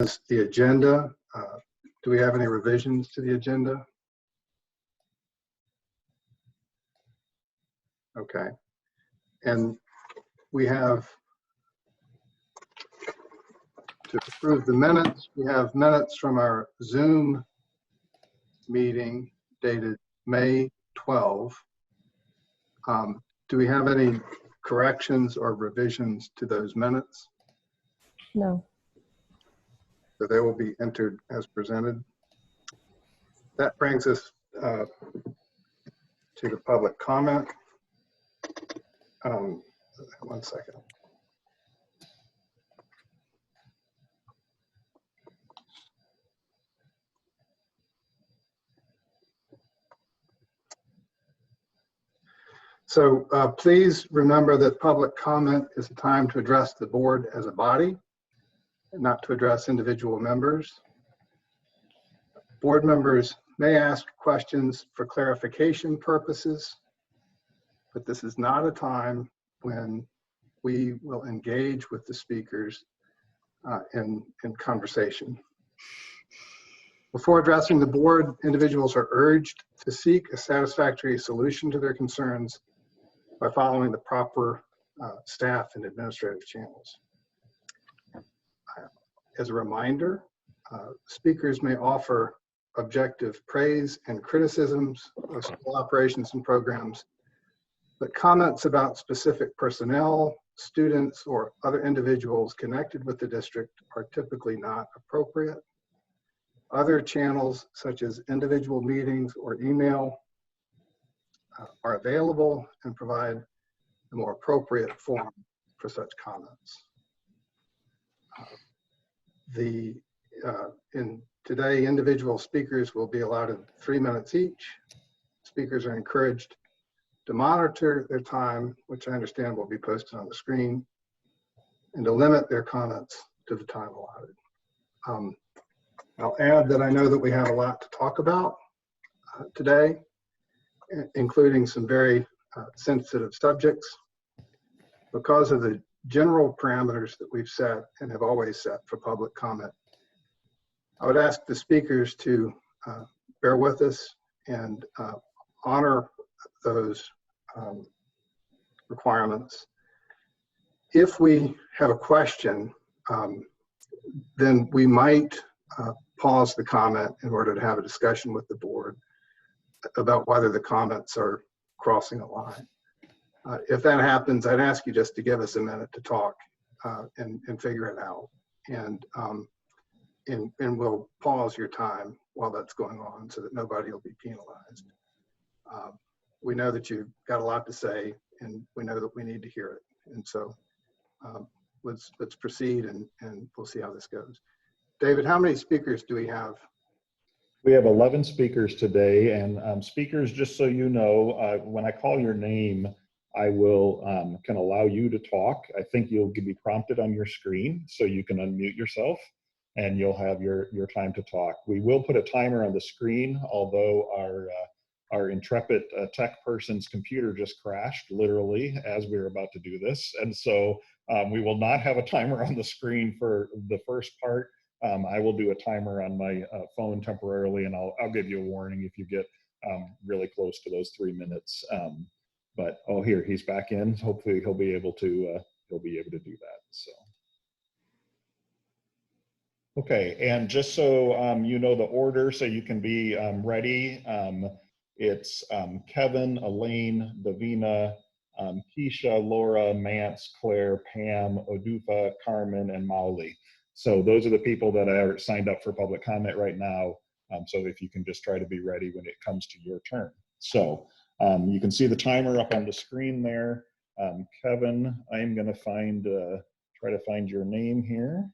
is the agenda. Do we have any revisions to the agenda? Okay. And we have to approve the minutes. We have minutes from our Zoom meeting dated May 12. Do we have any corrections or revisions to those minutes? No. So they will be entered as presented. That brings us to the public comment. One second. So please remember that public comment is a time to address the board as a body, and not to address individual members. Board members may ask questions for clarification purposes, but this is not a time when we will engage with the speakers in conversation. Before addressing the board, individuals are urged to seek a satisfactory solution to their concerns by following the proper staff and administrative channels. As a reminder, speakers may offer objective praise and criticisms of school operations and programs, but comments about specific personnel, students, or other individuals connected with the district are typically not appropriate. Other channels, such as individual meetings or email, are available and provide a more appropriate forum for such comments. Today, individual speakers will be allotted 3 minutes each. Speakers are encouraged to monitor their time, which I understand will be posted on the screen, and to limit their comments to the time allotted. I'll add that I know that we have a lot to talk about today, including some very sensitive subjects. Because of the general parameters that we've set and have always set for public comment, I would ask the speakers to bear with us and honor those requirements. If we have a question, then we might pause the comment in order to have a discussion with the board about whether the comments are crossing a line. If that happens, I'd ask you just to give us a minute to talk and figure it out. And we'll pause your time while that's going on so that nobody will be penalized. We know that you've got a lot to say, and we know that we need to hear it. And so let's proceed and we'll see how this goes. David, how many speakers do we have? We have 11 speakers today, and speakers, just so you know, when I call your name, I will can allow you to talk. I think you'll be prompted on your screen, so you can unmute yourself, and you'll have your time to talk. We will put a timer on the screen, although our intrepid tech person's computer just crashed, literally, as we were about to do this. And so we will not have a timer on the screen for the first part. I will do a timer on my phone temporarily, and I'll give you a warning if you get really close to those 3 minutes. But oh, here he's back in. Hopefully he'll be able to do that. So okay, and just so you know the order, so you can be ready. It's Kevin, Elaine, Davina, Keisha, Laura, Mance, Claire, Pam, Odufa, Carmen, and Mauli. So those are the people that are signed up for public comment right now. So if you can just try to be ready when it comes to your turn. So you can see the timer up on the screen there. Kevin, I'm gonna try to find your name here.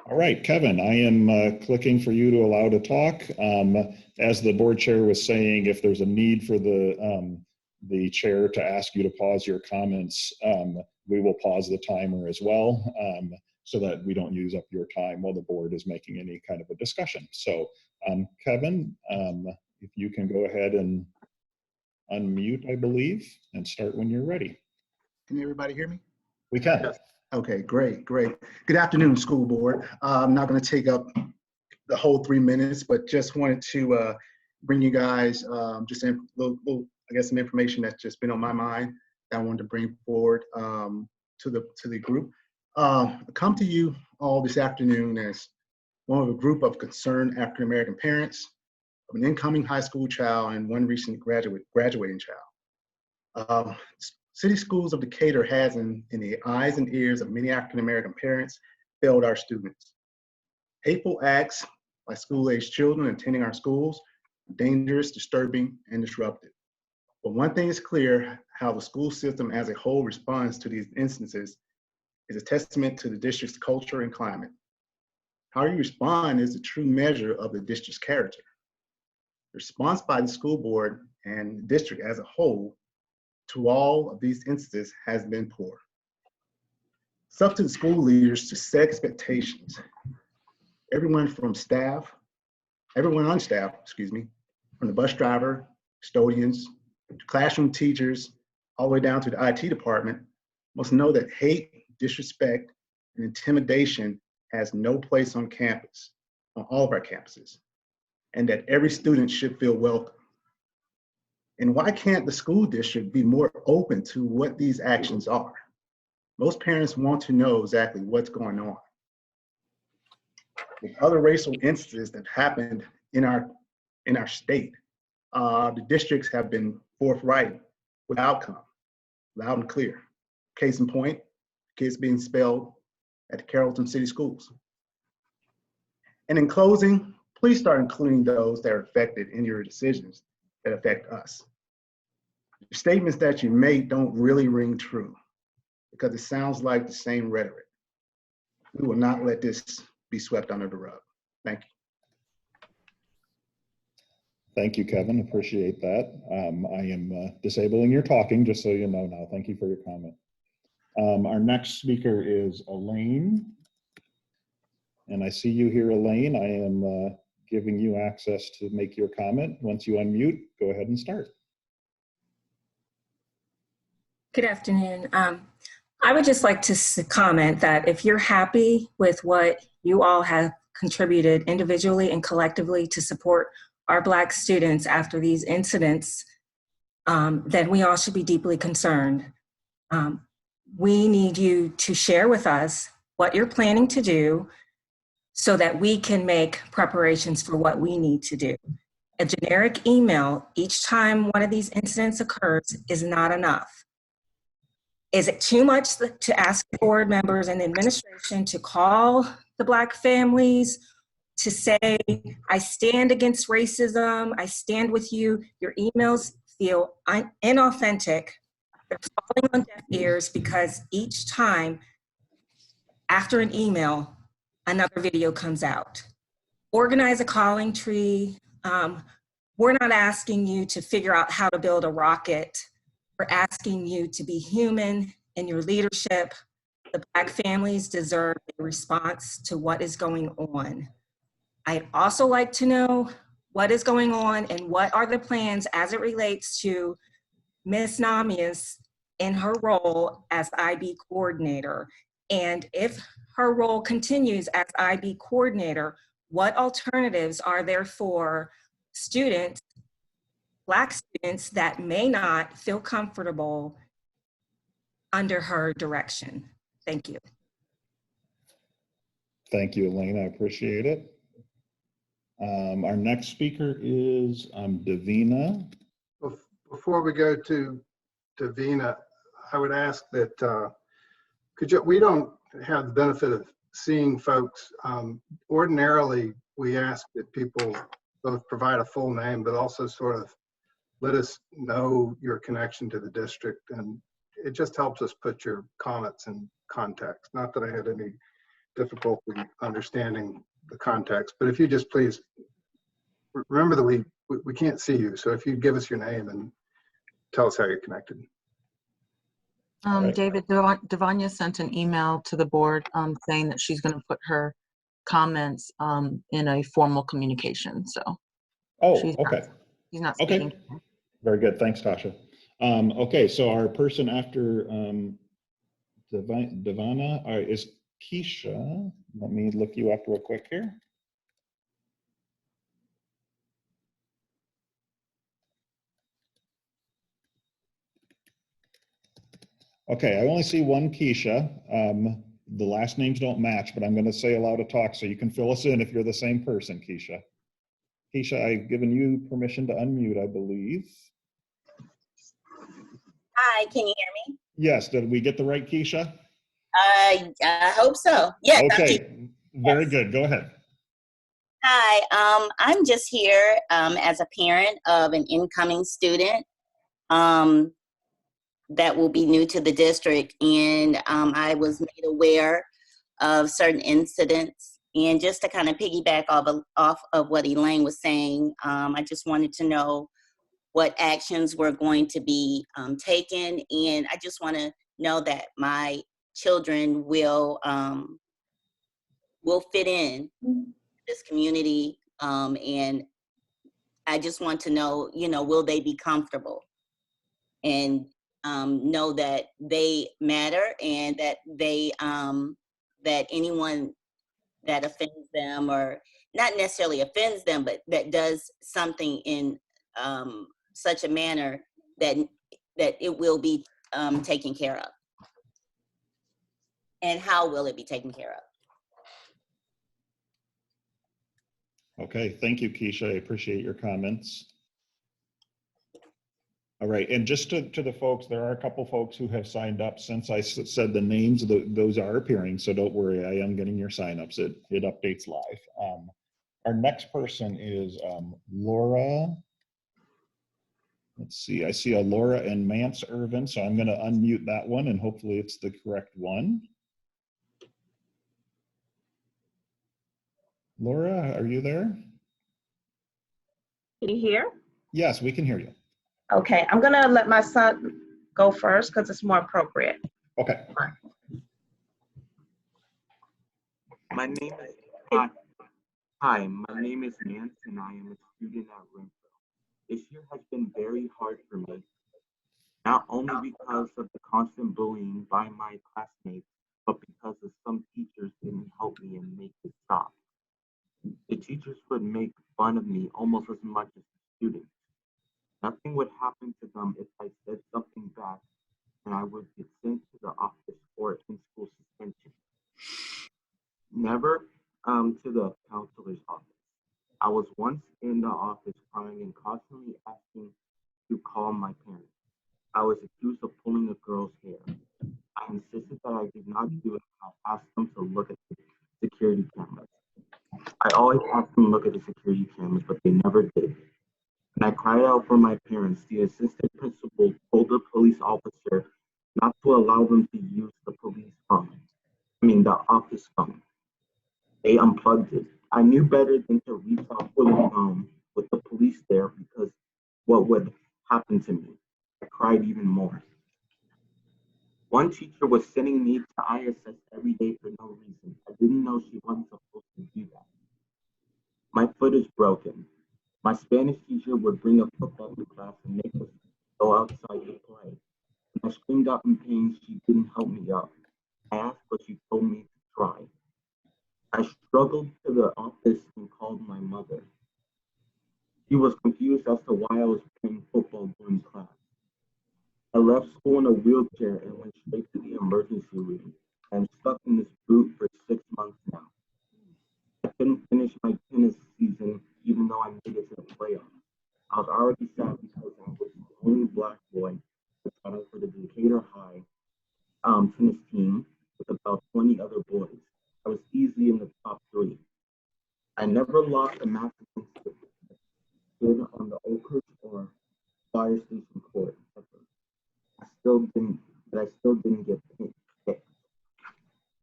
All right, Kevin, I am clicking for you to allow to talk. As the board chair was saying, if there's a need for the chair to ask you to pause your comments, we will pause the timer as well, so that we don't use up your time while the board is making any kind of a discussion. So Kevin, if you can go ahead and unmute, I believe, and start when you're ready. Can everybody hear me? We can. Yes. Okay, great. Good afternoon, school board. I'm not going to take up the whole 3 minutes, but just wanted to bring you guys just a little, I guess, some information that's just been on my mind that I wanted to bring forward to the group. I come to you all this afternoon as one of a group of concerned African American parents of an incoming high school child and one recent graduating child. City Schools of Decatur has, in the eyes and ears of many African American parents, failed our students. Hateful acts by school-aged children attending our schools are dangerous, disturbing, and disruptive. But one thing is clear: how the school system as a whole responds to these instances is a testament to the district's culture and climate. How you respond is the true measure of the district's character. The response by the school board and the district as a whole to all of these instances has been poor. It's up to the school leaders to set expectations. Everyone on staff, from the bus driver, custodians, to classroom teachers, all the way down to the IT department, must know that hate, disrespect, and intimidation has no place on campus, on all of our campuses, and that every student should feel welcome. And why can't the school district be more open to what these actions are? Most parents want to know exactly what's going on. With other racial instances that happened in our state, the districts have been forthright with outcome, loud and clear. Case in point, kids being expelled at the Carrollton City Schools. And in closing, please start including those that are affected in your decisions that affect us. The statements that you make don't really ring true because it sounds like the same rhetoric. We will not let this be swept under the rug. Thank you. Thank you, Kevin. Appreciate that. I am disabling your talking, just so you know now. Thank you for your comment. Our next speaker is Elaine. And I see you here, Elaine. I am giving you access to make your comment. Once you unmute, go ahead and start. Good afternoon. I would just like to comment that if you're happy with what you all have contributed individually and collectively to support our Black students after these incidents, then we all should be deeply concerned. We need you to share with us what you're planning to do so that we can make preparations for what we need to do. A generic email each time one of these incidents occurs is not enough. Is it too much to ask board members and administration to call the Black families to say, I stand against racism, I stand with you? Your emails feel inauthentic. They're falling on deaf ears because each time after an email, another video comes out. Organize a calling tree. We're not asking you to figure out how to build a rocket. We're asking you to be human in your leadership. The Black families deserve a response to what is going on. I'd also like to know what is going on and what are the plans as it relates to Ms. Namias in her role as IB coordinator. And if her role continues as IB coordinator, what alternatives are there for students, Black students that may not feel comfortable under her direction? Thank you. Thank you, Elaine. I appreciate it. Our next speaker is Davina. Before we go to Davina, I would ask that we don't have the benefit of seeing folks. Ordinarily, we ask that people both provide a full name, but also sort of let us know your connection to the district. And it just helps us put your comments in context. Not that I had any difficulty understanding the context, but if you just please remember that we can't see you. So if you give us your name and tell us how you're connected. Right. David, Devanya sent an email to the board saying that she's going to put her comments in a formal communication. So Oh, okay. She's not speaking. Okay. Very good. Thanks, Tasha. Okay, so our person after Devana, is Keisha. Let me look you up real quick here. Okay, I only see one Keisha. The last names don't match, but I'm going to say allow to talk so you can fill us in if you're the same person, Keisha. Keisha, I've given you permission to unmute, I believe. Hi, can you hear me? Yes, did we get the right Keisha? I hope so. Yes. Okay, very good. Go ahead. Hi, I'm just here as a parent of an incoming student that will be new to the district, and I was made aware of certain incidents. And just to kind of piggyback off of what Elaine was saying, I just wanted to know what actions were going to be taken, and I just want to know that my children will fit in this community, and I just want to know, will they be comfortable and know that they matter, and that they that anyone that offends them, or not necessarily offends them, but that does something in such a manner that it will be taken care of. And how will it be taken care of? Okay, thank you, Keisha. I appreciate your comments. All right, and just to the folks, there are a couple folks who have signed up since I said the names. Those are appearing, so don't worry. I am getting your signups. It updates live. Our next person is Laura. Let's see. I see a Laura and Mance Irvin, so I'm going to unmute that one, and hopefully it's the correct one. Laura, are you there? Can you hear? Yes, we can hear you. Okay, I'm gonna let my son go first because it's more appropriate. Okay. My name is my name is Nance, and I am a student at Grantor. This year has been very hard for me, not only because of the constant bullying by my classmates, but because of some teachers didn't help me and make it stop. The teachers would make fun of me almost as much as the students. Nothing would happen to them if I said something back, and I would get sent to the office or in-school suspension. Never to the counselor's office. I was once in the office crying and constantly asking to call my parents. I was accused of pulling a girl's hair. I insisted that I did not do it. I asked them to look at the security cameras. I always asked them to look at the security cameras, but they never did. And I cried out for my parents. The assistant principal told the police officer not to allow them to use the police phone. The office phone. They unplugged it. I knew better than to reach out for the phone with the police there, because what would happen to me? I cried even more. One teacher was sending me to ISS every day for no reason. I didn't know she wasn't supposed to do that. My foot is broken. My Spanish teacher would bring a football to class and make us go outside to play. When I screamed out in pain, she didn't help me up. I asked, but she told me to try. I struggled to the office and called my mother. She was confused as to why I was playing football during class. I left school in a wheelchair and went straight to the emergency room. I'm stuck in this boot for 6 months now. I couldn't finish my tennis season even though I made it to the playoffs. I was already sad because I was the only black boy to try out for the Decatur High tennis team with about 20 other boys. I was easily in the top 3. I never lost a match against the kid on the Oakhurst or Fire Station court ever. I still didn't get picked.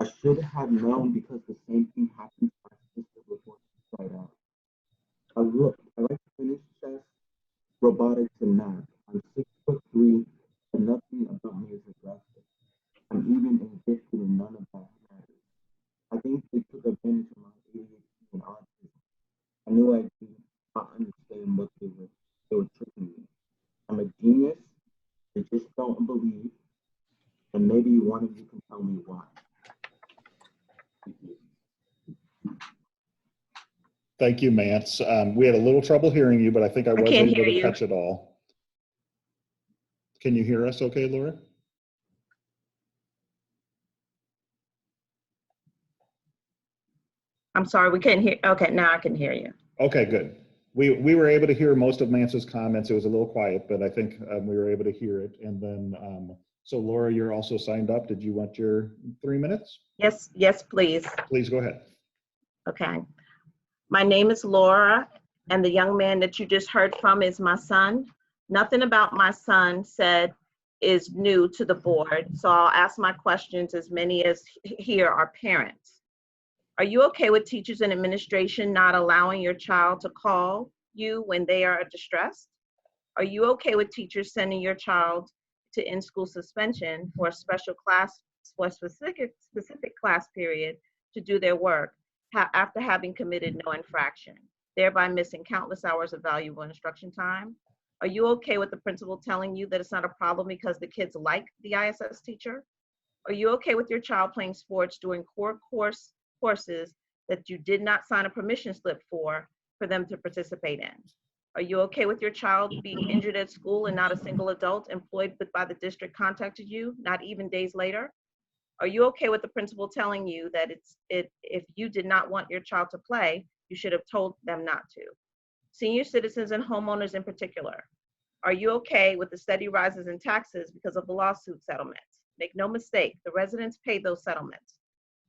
I should have known because the same thing happened to my sister before she tried out. I like to finish chess, robotics, and math. I'm 6'3", and nothing about me is aggressive. I'm even gifted and none of that matters. I think they took advantage of my ADHD and autism. I knew I did not understand what they were tricking me. I'm a genius. They just don't believe, and maybe one of you can tell me Thank you, Mance. We had a little trouble hearing you, but I think I was can't able hear to you. catch it all. Can you hear us okay, Laura? I'm sorry, we couldn't hear. Okay, now I can hear you. Okay, good. We were able to hear most of Mance's comments. It was a little quiet, but I think we were able to hear it. And then, so Laura, you're also signed up. Did you want your 3 minutes? Yes, yes, please. Please go ahead. Okay. My name is Laura, and the young man that you just heard from is my son. Nothing about my son said is new to the board, so I'll ask my questions. As many as here are parents. Are you okay with teachers and administration not allowing your child to call you when they are distressed? Are you okay with teachers sending your child to in-school suspension for a special class, for a specific class period to do their work after having committed no infraction, thereby missing countless hours of valuable instruction time? Are you okay with the principal telling you that it's not a problem because the kids like the ISS teacher? Are you okay with your child playing sports during core courses that you did not sign a permission slip for them to participate in? Are you okay with your child being injured at school and not a single adult employed by the district contacted you, not even days later? Are you okay with the principal telling you that if you did not want your child to play, you should have told them not to? Senior citizens and homeowners in particular, are you okay with the steady rises in taxes because of the lawsuit settlements? Make no mistake, the residents pay those settlements,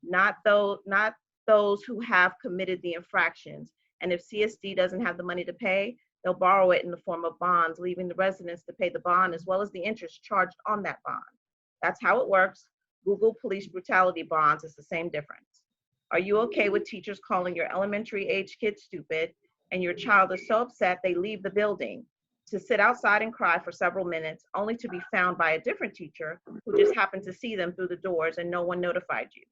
not those who have committed the infractions. And if CSD doesn't have the money to pay, they'll borrow it in the form of bonds, leaving the residents to pay the bond as well as the interest charged on that bond. That's how it works. Google police brutality bonds, it's the same difference. Are you okay with teachers calling your elementary age kid stupid and your child is so upset they leave the building to sit outside and cry for several minutes only to be found by a different teacher who just happened to see them through the doors and no one notified you?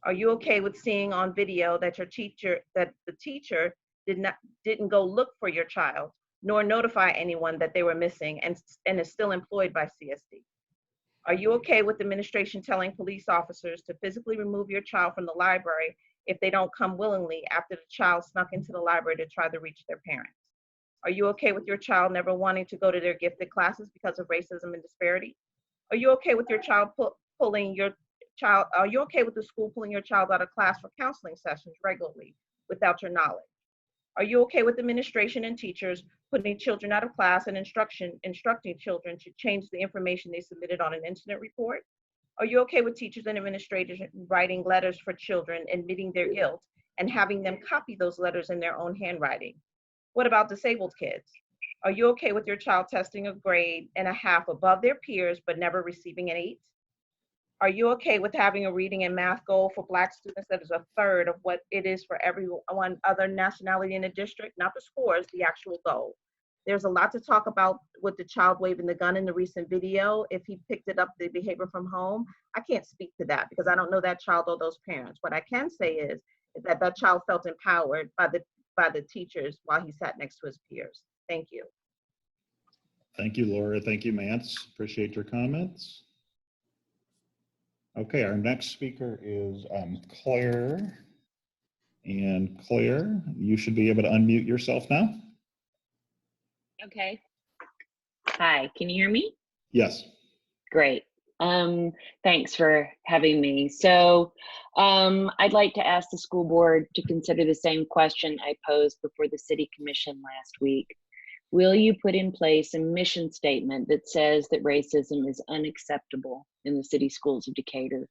Are you okay with seeing on video that the teacher didn't go look for your child nor notify anyone that they were missing and is still employed by CSD? Are you okay with administration telling police officers to physically remove your child from the library if they don't come willingly after the child snuck into the library to try to reach their parents? Are you okay with your child never wanting to go to their gifted classes because of racism and disparity? Are you okay with your child are you okay with the school pulling your child out of class for counseling sessions regularly without your knowledge? Are you okay with administration and teachers putting children out of class and instructing children to change the information they submitted on an incident report? Are you okay with teachers and administrators writing letters for children admitting their guilt and having them copy those letters in their own handwriting? What about disabled kids? Are you okay with your child testing a grade and a half above their peers but never receiving an 8? Are you okay with having a reading and math goal for Black students that is a third of what it is for everyone other nationality in the district? Not the scores, the actual goal. There's a lot to talk about with the child waving the gun in the recent video. If he picked it up, the behavior from home, I can't speak to that because I don't know that child or those parents. What I can say is that that child felt empowered by the teachers while he sat next to his peers. Thank you. Thank you, Laura. Thank you, Mance. Appreciate your comments. Okay, our next speaker is Claire. And Claire, you should be able to unmute yourself now. Okay. Hi, can you hear me? Yes. Great. Thanks for having me. So I'd like to ask the school board to consider the same question I posed before the city commission last week. Will you put in place a mission statement that says that racism is unacceptable in the city schools of Decatur?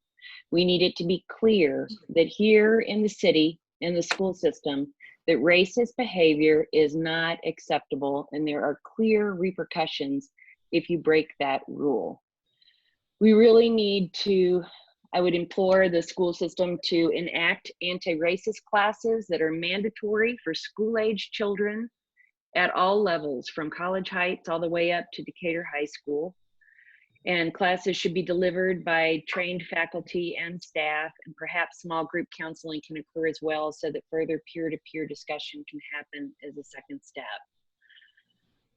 We need it to be clear that here in the city, in the school system, that racist behavior is not acceptable and there are clear repercussions if you break that rule. We really need to, I would implore the school system to enact anti-racist classes that are mandatory for school-age children at all levels, from College Heights all the way up to Decatur High School. And classes should be delivered by trained faculty and staff, and perhaps small group counseling can occur as well so that further peer-to-peer discussion can happen as a second step.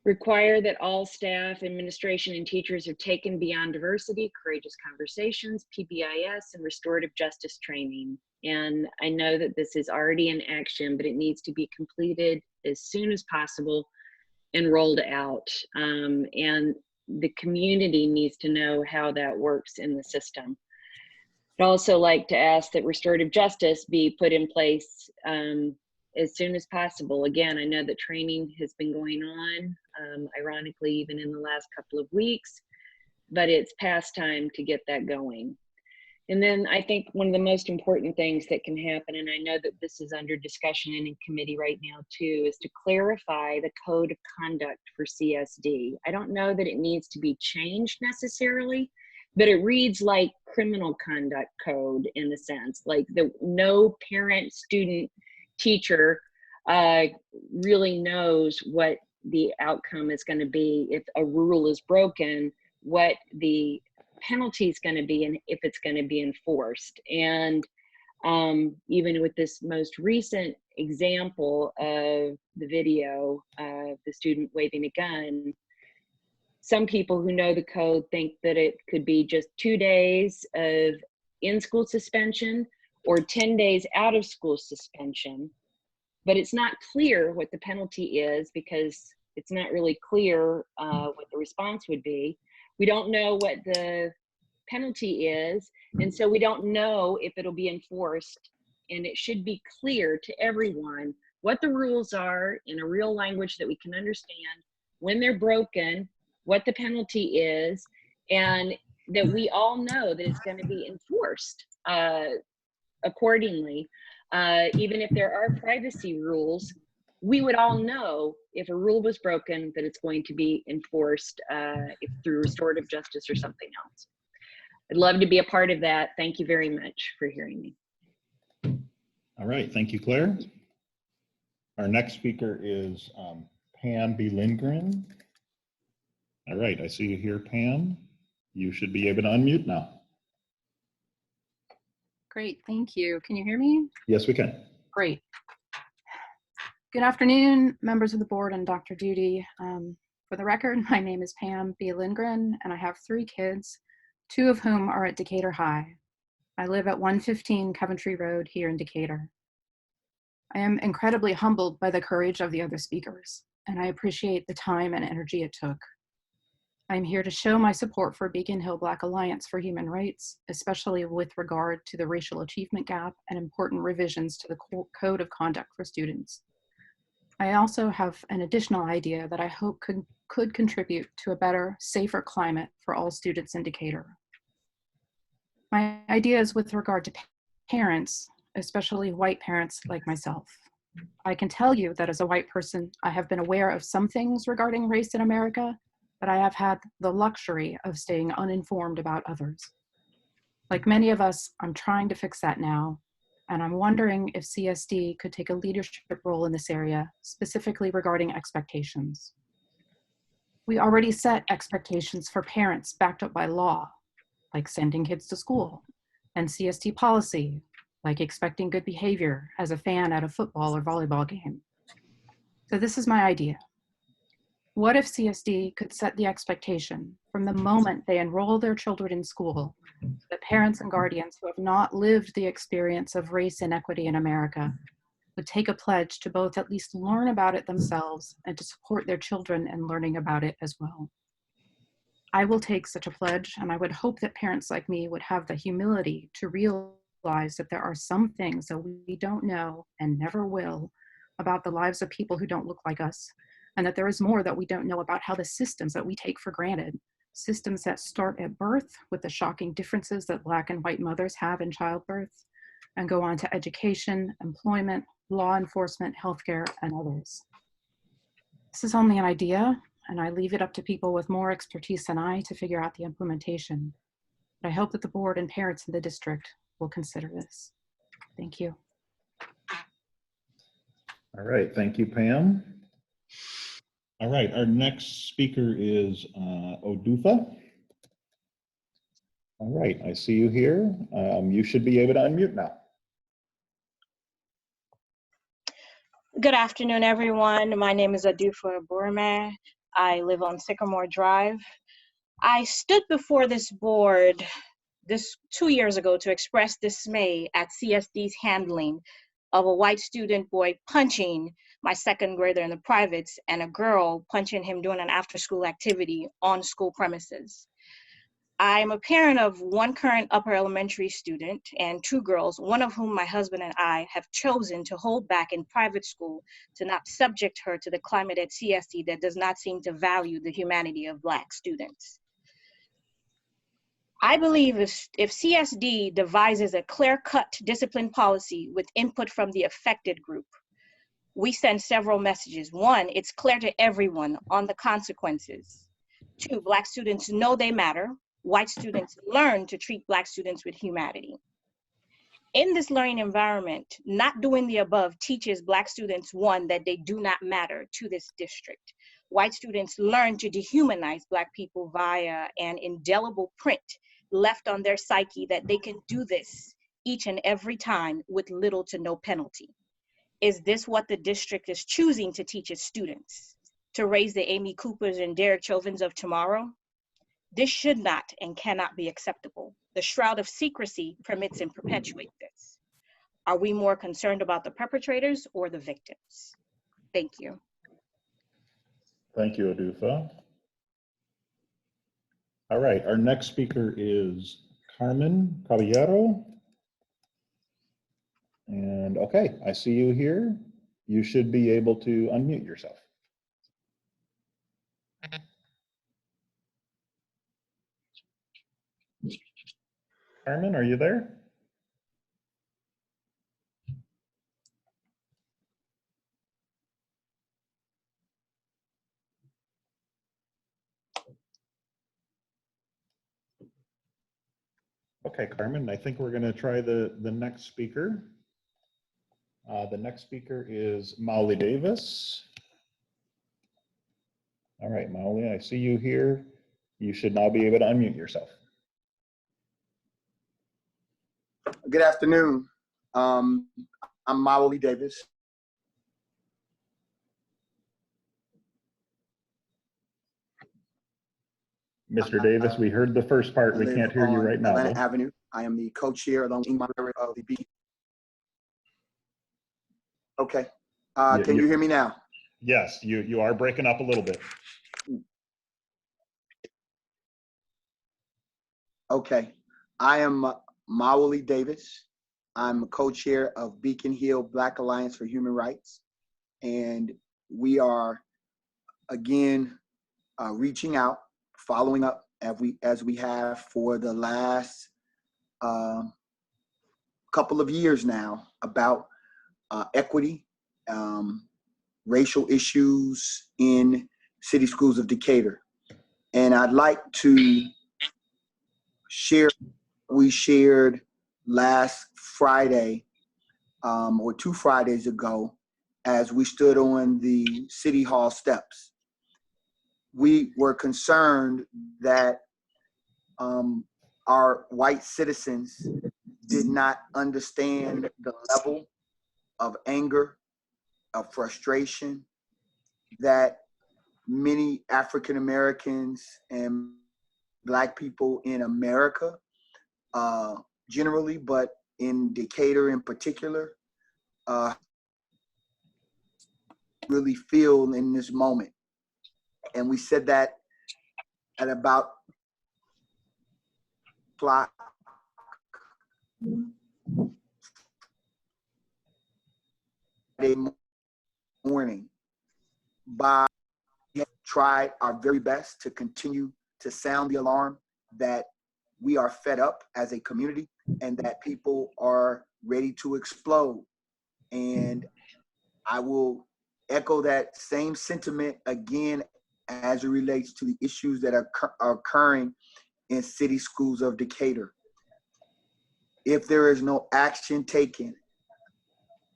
Require that all staff, administration, and teachers are taken beyond diversity, courageous conversations, PBIS, and restorative justice training. And I know that this is already in action, but it needs to be completed as soon as possible and rolled out. And the community needs to know how that works in the system. I'd also like to ask that restorative justice be put in place as soon as possible. Again, I know that training has been going on, ironically, even in the last couple of weeks, but it's past time to get that going. And then I think one of the most important things that can happen, and I know that this is under discussion and in committee right now too, is to clarify the code of conduct for CSD. I don't know that it needs to be changed necessarily, but it reads like criminal conduct code in a sense, like no parent, student, teacher really knows what the outcome is going to be if a rule is broken, what the penalty is going to be, and if it's going to be enforced. And even with this most recent example of the video of the student waving a gun, some people who know the code think that it could be just 2 days of in-school suspension or 10 days out of school suspension. But it's not clear what the penalty is because it's not really clear what the response would be. We don't know what the penalty is, and so we don't know if it'll be enforced. And it should be clear to everyone what the rules are in a real language that we can understand, when they're broken, what the penalty is, and that we all know that it's going to be enforced accordingly. Even if there are privacy rules, we would all know if a rule was broken that it's going to be enforced through restorative justice or something else. I'd love to be a part of that. Thank you very much for hearing me. All right, thank you, Claire. Our next speaker is Pam B. Lindgren. All right, I see you here, Pam. You should be able to unmute now. Great, thank you. Can you hear me? Yes, we can. Great. Good afternoon, members of the board and Dr. Duty. For the record, my name is Pam B. Lindgren, and I have 3 kids, 2 of whom are at Decatur High. I live at 115 Coventry Road here in Decatur. I am incredibly humbled by the courage of the other speakers, and I appreciate the time and energy it took. I'm here to show my support for Beacon Hill Black Alliance for Human Rights, especially with regard to the racial achievement gap and important revisions to the Code of Conduct for students. I also have an additional idea that I hope could contribute to a better, safer climate for all students in Decatur. My idea is with regard to parents, especially white parents like myself. I can tell you that as a white person, I have been aware of some things regarding race in America, but I have had the luxury of staying uninformed about others. Like many of us, I'm trying to fix that now, and I'm wondering if CSD could take a leadership role in this area, specifically regarding expectations. We already set expectations for parents backed up by law, like sending kids to school, and CSD policy, like expecting good behavior as a fan at a football or volleyball game. So this is my idea. What if CSD could set the expectation from the moment they enroll their children in school that parents and guardians who have not lived the experience of race inequity in America would take a pledge to both at least learn about it themselves and to support their children in learning about it as well. I will take such a pledge, and I would hope that parents like me would have the humility to realize that there are some things that we don't know and never will about the lives of people who don't look like us, and that there is more that we don't know about how the systems that we take for granted, systems that start at birth with the shocking differences that Black and white mothers have in childbirth, and go on to education, employment, law enforcement, healthcare, and others. This is only an idea, and I leave it up to people with more expertise than I to figure out the implementation. But I hope that the board and parents in the district will consider this. Thank you. All right, thank you, Pam. All right, our next speaker is Odufa. All right, I see you here. You should be able to unmute now. Good afternoon, everyone. My name is Adufa Burma. I live on Sycamore Drive. I stood before this board 2 years ago to express dismay at CSD's handling of a white student boy punching my second grader in the privates and a girl punching him during an after-school activity on school premises. I'm a parent of one current upper elementary student and 2 girls, one of whom my husband and I have chosen to hold back in private school to not subject her to the climate at CSD that does not seem to value the humanity of Black students. I believe if CSD devises a clear-cut discipline policy with input from the affected group, we send several messages. 1, it's clear to everyone on the consequences. 2, Black students know they matter. White students learn to treat Black students with humanity. In this learning environment, not doing the above teaches Black students, 1, that they do not matter to this district. White students learn to dehumanize Black people via an indelible print left on their psyche that they can do this each and every time with little to no penalty. Is this what the district is choosing to teach its students? To raise the Amy Coopers and Derek Chauvins of tomorrow? This should not and cannot be acceptable. The shroud of secrecy permits and perpetuates this. Are we more concerned about the perpetrators or the victims? Thank you. Thank you, Adufa. All right, our next speaker is Carmen Caballero. And okay, I see you here. You should be able to unmute yourself. Carmen, are you there? Okay, Carmen, I think we're going to try the next speaker. The next speaker is Molly Davis. All right, Molly, I see you here. You should now be able to unmute yourself. Good afternoon. I'm Molly Davis. Mr. Davis, we heard the first part. We can't hear you right now. Atlanta Avenue. I am the co-chair along of the B. Okay. Can you hear me now? Yes, you are breaking up a little bit. Okay. I am Molly Davis. I'm a co-chair of Beacon Hill Black Alliance for Human Rights. And we are, again, reaching out, following up as we have for the last couple of years now about equity, racial issues in city schools of Decatur. And I'd like to share what we shared last Friday or 2 Fridays ago as we stood on the City Hall steps. We were concerned that our white citizens did not understand the level of anger, of frustration that many African Americans and Black people in America generally, but in Decatur in particular, really feel in this moment. And we said that at about o'clock morning. We tried our very best to continue to sound the alarm that we are fed up as a community and that people are ready to explode. And I will echo that same sentiment again as it relates to the issues that are occurring in city schools of Decatur. If there is no action taken,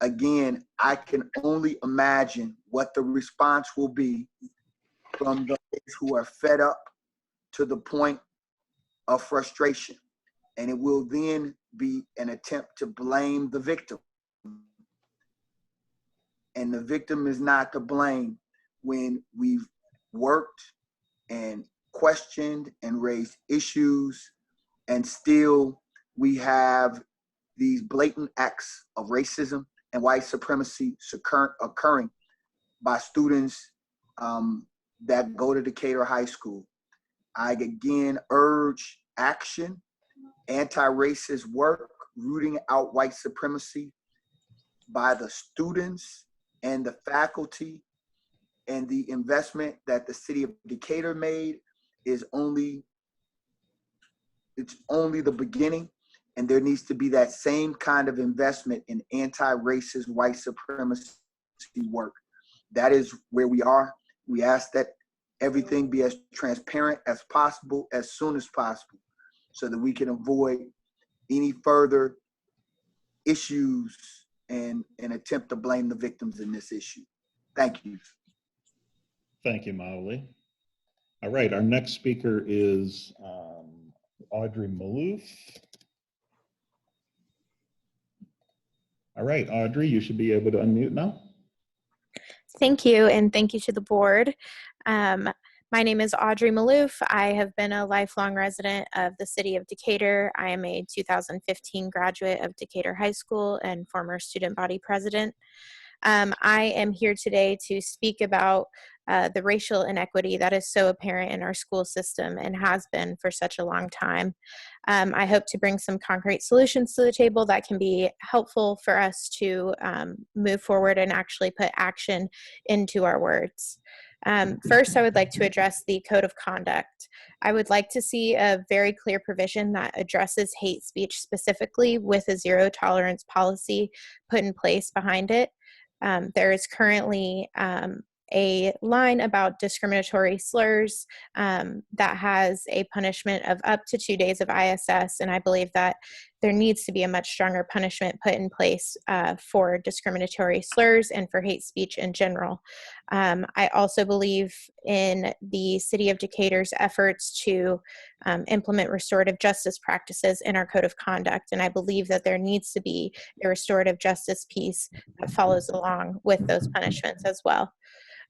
again, I can only imagine what the response will be from those who are fed up to the point of frustration. And it will then be an attempt to blame the victim. And the victim is not to blame when we've worked and questioned and raised issues, and still we have these blatant acts of racism and white supremacy occurring by students that go to Decatur High School. I again urge action, anti-racist work, rooting out white supremacy by the students and the faculty, and the investment that the city of Decatur made is only the beginning, and there needs to be that same kind of investment in anti-racist white supremacy work. That is where we are. We ask that everything be as transparent as possible, as soon as possible, so that we can avoid any further issues and attempt to blame the victims in this issue. Thank you. Thank you, Maoli. All right, our next speaker is Audrey Maloof. All right, Audrey, you should be able to unmute now. Thank you, and thank you to the board. My name is Audrey Maloof. I have been a lifelong resident of the city of Decatur. I am a 2015 graduate of Decatur High School and former student body president. I am here today to speak about the racial inequity that is so apparent in our school system and has been for such a long time. I hope to bring some concrete solutions to the table that can be helpful for us to move forward and actually put action into our words. First, I would like to address the code of conduct. I would like to see a very clear provision that addresses hate speech specifically, with a zero tolerance policy put in place behind it. There is currently a line about discriminatory slurs that has a punishment of up to 2 days of ISS, and I believe that there needs to be a much stronger punishment put in place for discriminatory slurs and for hate speech in general. I also believe in the City of Decatur's efforts to implement restorative justice practices in our code of conduct, and I believe that there needs to be a restorative justice piece that follows along with those punishments as well.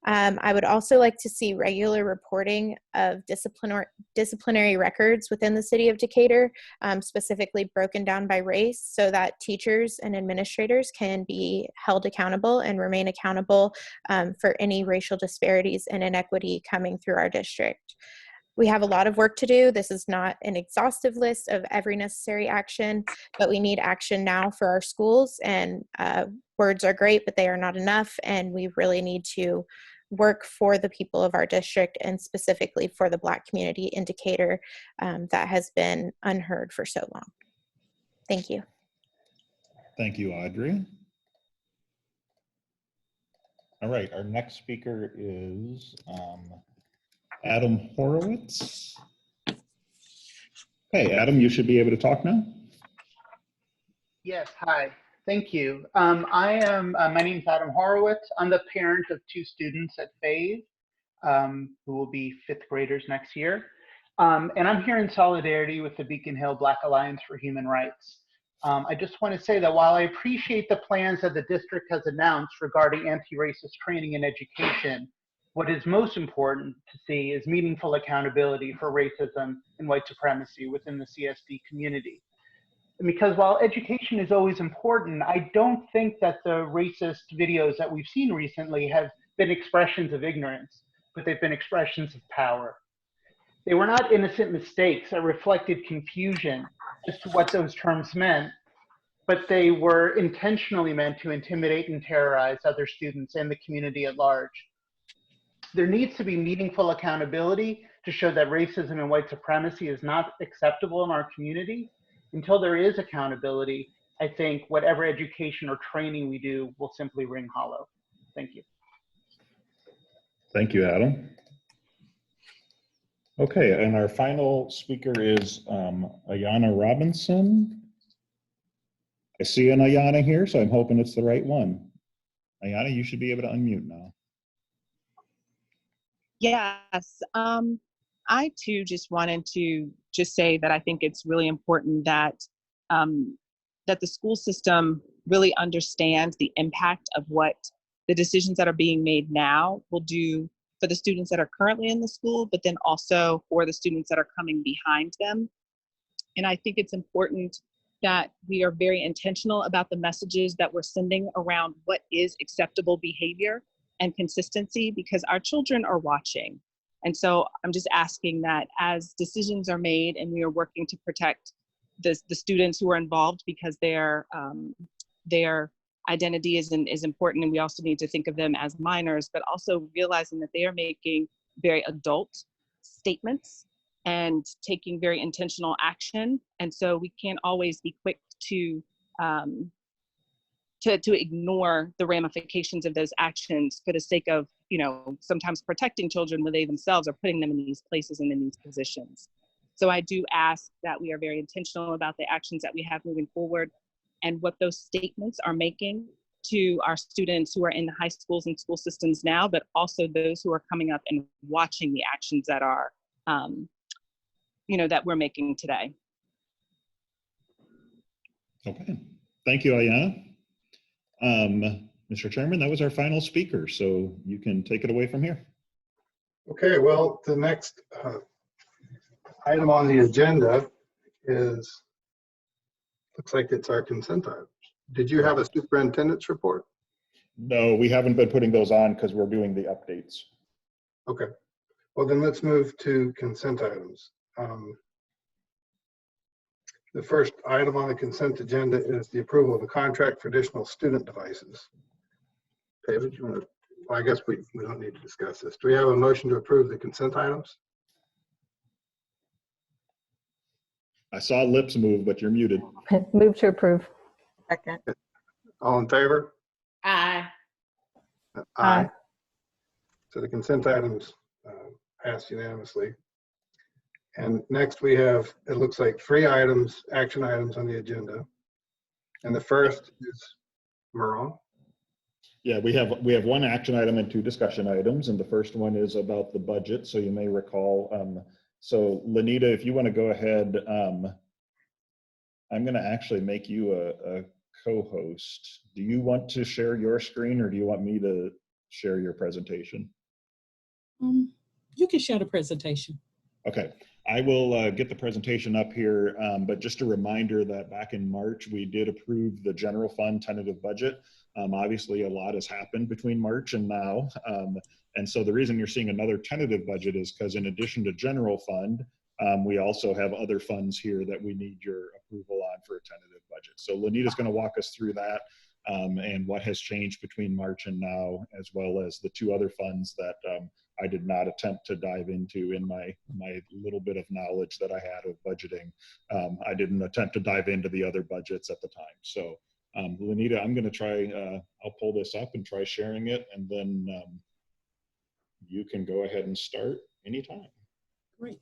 I would also like to see regular reporting of disciplinary records within the city of Decatur, specifically broken down by race, so that teachers and administrators can be held accountable and remain accountable for any racial disparities and inequity coming through our district. We have a lot of work to do. This is not an exhaustive list of every necessary action, but we need action now for our schools, and words are great, but they are not enough, and we really need to work for the people of our district, and specifically for the Black community in Decatur that has been unheard for so long. Thank you. Thank you, Audrey. All right, our next speaker is Adam Horowitz. Hey, Adam, you should be able to talk now. Yes, hi. Thank you. My name is Adam Horowitz. I'm the parent of 2 students at FAVE who will be 5th graders next year. And I'm here in solidarity with the Beacon Hill Black Alliance for Human Rights. I just want to say that while I appreciate the plans that the district has announced regarding anti-racist training and education, what is most important to see is meaningful accountability for racism and white supremacy within the CSD community. Because while education is always important, I don't think that the racist videos that we've seen recently have been expressions of ignorance, but they've been expressions of power. They were not innocent mistakes that reflected confusion as to what those terms meant, but they were intentionally meant to intimidate and terrorize other students and the community at large. There needs to be meaningful accountability to show that racism and white supremacy is not acceptable in our community. Until there is accountability, I think whatever education or training we do will simply ring hollow. Thank you. Thank you, Adam. Okay, and our final speaker is Ayana Robinson. I see an Ayana here, so I'm hoping it's the right one. Ayana, you should be able to unmute now. Yes, I too just wanted to say that I think it's really important that that the school system really understands the impact of what the decisions that are being made now will do for the students that are currently in the school, but then also for the students that are coming behind them. And I think it's important that we are very intentional about the messages that we're sending around what is acceptable behavior and consistency, because our children are watching. And so I'm just asking that as decisions are made and we are working to protect the students who are involved, because their identity is important, and we also need to think of them as minors, but also realizing that they are making very adult statements and taking very intentional action. And so we can't always be quick to ignore the ramifications of those actions for the sake of, sometimes protecting children when they themselves are putting them in these places and in these positions. So I do ask that we are very intentional about the actions that we have moving forward and what those statements are making to our students who are in the high schools and school systems now, but also those who are coming up and watching the actions that are, that we're making today. Okay, thank you, Ayana. Mr. Chairman, that was our final speaker, so you can take it away from here. Okay, well, the next item on the agenda looks like it's our consent items. Did you have a superintendent's report? No, we haven't been putting those on because we're doing the updates. Okay, well then let's move to consent items. The first item on the consent agenda is the approval of a contract for additional student devices. David, you want to, well, I guess we don't need to discuss this. Do we have a motion to approve the consent items? I saw lips move, but you're muted. Move to approve. Second. All in favor? Aye. Aye. So the consent items passed unanimously. And next we have, it looks like 3 items, action items on the agenda. And the first is Meron. Yeah, we have 1 action item and 2 discussion items, and the first one is about the budget. So you may recall, so Lenita, if you want to go ahead, I'm going to actually make you a co-host. Do you want to share your screen, or do you want me to share your presentation? You can share the presentation. Okay, I will get the presentation up here, but just a reminder that back in March, we did approve the general fund tentative budget. Obviously, a lot has happened between March and now. And so the reason you're seeing another tentative budget is because in addition to general fund, we also have other funds here that we need your approval on for a tentative budget. So Lenita's going to walk us through that and what has changed between March and now, as well as the 2 other funds that I did not attempt to dive into in my little bit of knowledge that I had of budgeting. I didn't attempt to dive into the other budgets at the time. So Lenita, I'm going to try, I'll pull this up and try sharing it, and then you can go ahead and start anytime. Great.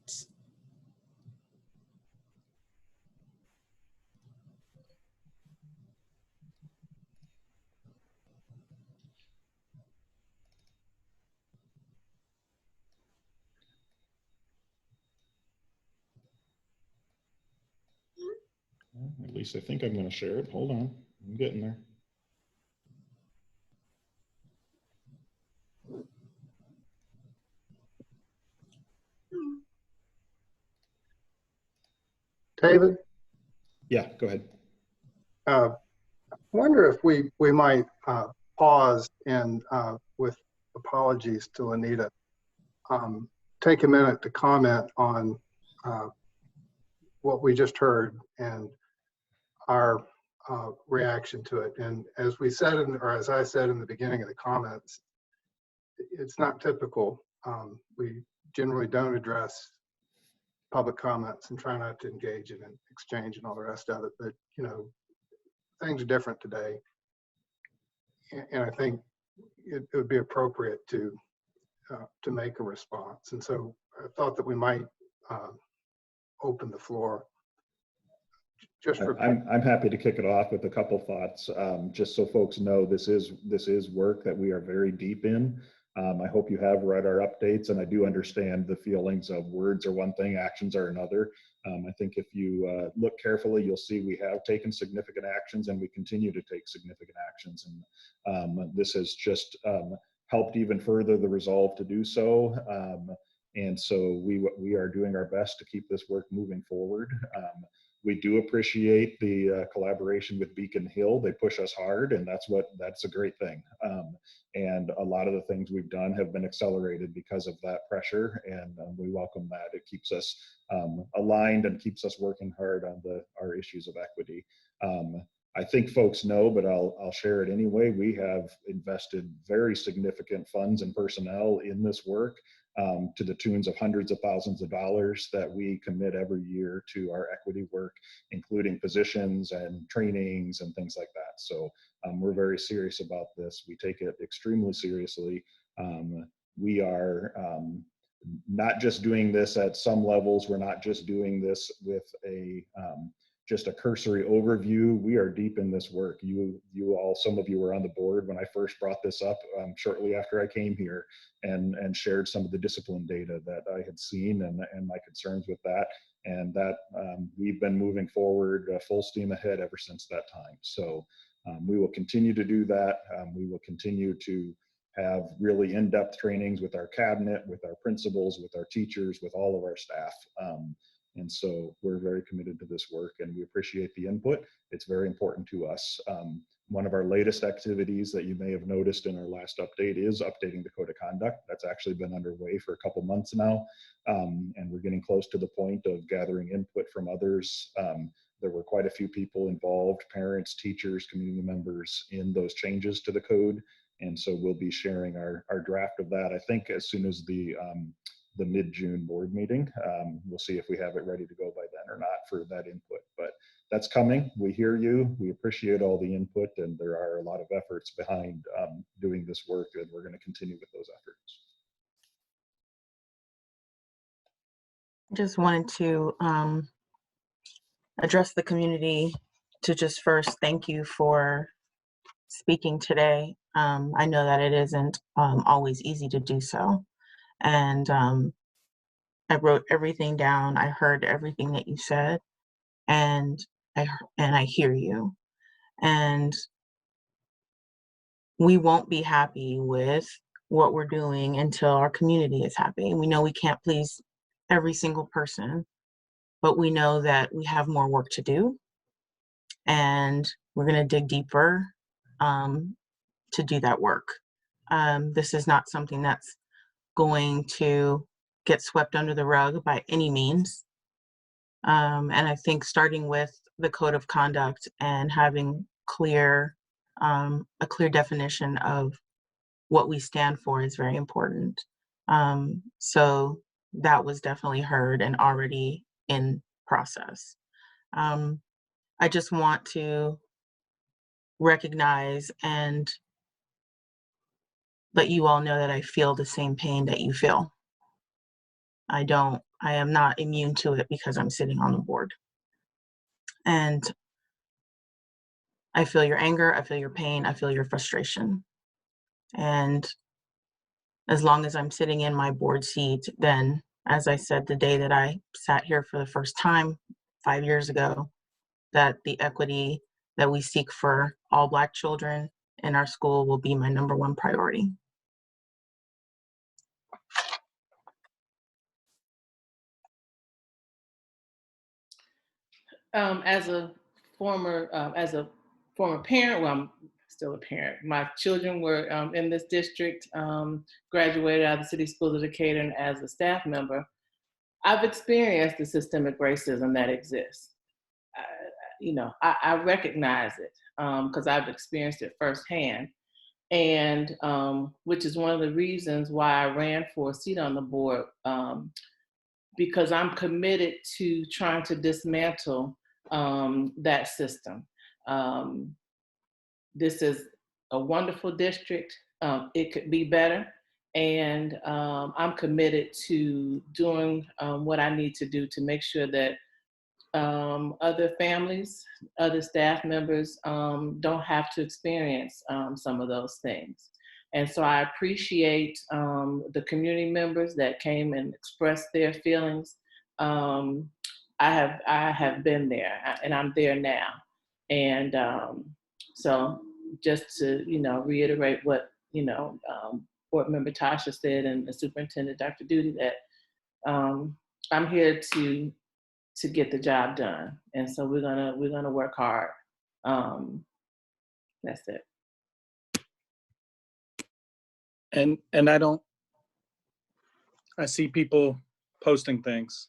At least I think I'm going to share it. Hold on, I'm getting there. David? Yeah, go ahead. I wonder if we might pause and, with apologies to Lenita, take a minute to comment on what we just heard and our reaction to it. And as we said, or as I said in the beginning of the comments, it's not typical. We generally don't address public comments and try not to engage in an exchange and all the rest of it. But, things are different today. And I think it would be appropriate to make a response. And so I thought that we might open the floor. Just for I'm happy to kick it off with a couple thoughts, just so folks know this is work that we are very deep in. I hope you have read our updates, and I do understand the feelings of words are one thing, actions are another. I think if you look carefully, you'll see we have taken significant actions, and we continue to take significant actions. And this has just helped even further the resolve to do so. And so we are doing our best to keep this work moving forward. We do appreciate the collaboration with Beacon Hill. They push us hard, and that's a great thing. And a lot of the things we've done have been accelerated because of that pressure, and we welcome that. It keeps us aligned and keeps us working hard on our issues of equity. I think folks know, but I'll share it anyway. We have invested very significant funds and personnel in this work, to the tunes of hundreds of thousands of dollars that we commit every year to our equity work, including positions and trainings and things like that. So we're very serious about this. We take it extremely seriously. We are not just doing this at some levels. We're not just doing this with just a cursory overview. We are deep in this work. You all, some of you were on the board when I first brought this up shortly after I came here, and shared some of the discipline data that I had seen and my concerns with that. And that we've been moving forward full steam ahead ever since that time. So we will continue to do that. We will continue to have really in-depth trainings with our cabinet, with our principals, with our teachers, with all of our staff. And so we're very committed to this work, and we appreciate the input. It's very important to us. One of our latest activities that you may have noticed in our last update is updating the code of conduct. That's actually been underway for a couple months now. And we're getting close to the point of gathering input from others. There were quite a few people involved, parents, teachers, community members, in those changes to the code. And so we'll be sharing our draft of that, I think, as soon as the mid-June board meeting. We'll see if we have it ready to go by then or not for that input, but that's coming. We hear you. We appreciate all the input, and there are a lot of efforts behind doing this work, and we're going to continue with those efforts. Just wanted to address the community to just first thank you for speaking today. I know that it isn't always easy to do so. And I wrote everything down. I heard everything that you said, and I hear you. And we won't be happy with what we're doing until our community is happy. We know we can't please every single person, but we know that we have more work to do, and we're going to dig deeper to do that work. This is not something that's going to get swept under the rug by any means. And I think starting with the code of conduct and having a clear definition of what we stand for is very important. So that was definitely heard and already in process. I just want to recognize and let you all know that I feel the same pain that you feel. I am not immune to it because I'm sitting on the board. And I feel your anger, I feel your pain, I feel your frustration. And as long as I'm sitting in my board seat, then, as I said, the day that I sat here for the first time 5 years ago, that the equity that we seek for all Black children in our school will be my #1 priority. As a former parent, well, I'm still a parent. My children were in this district, graduated out of the City Schools of Decatur, and as a staff member, I've experienced the systemic racism that exists. I recognize it because I've experienced it firsthand, and which is one of the reasons why I ran for a seat on the board, because I'm committed to trying to dismantle that system. This is a wonderful district. It could be better. And I'm committed to doing what I need to do to make sure that other families, other staff members don't have to experience some of those things. And so I appreciate the community members that came and expressed their feelings. I have been there, and I'm there now. And so just to reiterate what Board Member Tasha said and the Superintendent, Dr. Duty, that I'm here to get the job done. And so we're gonna work hard. That's it. And I see people posting things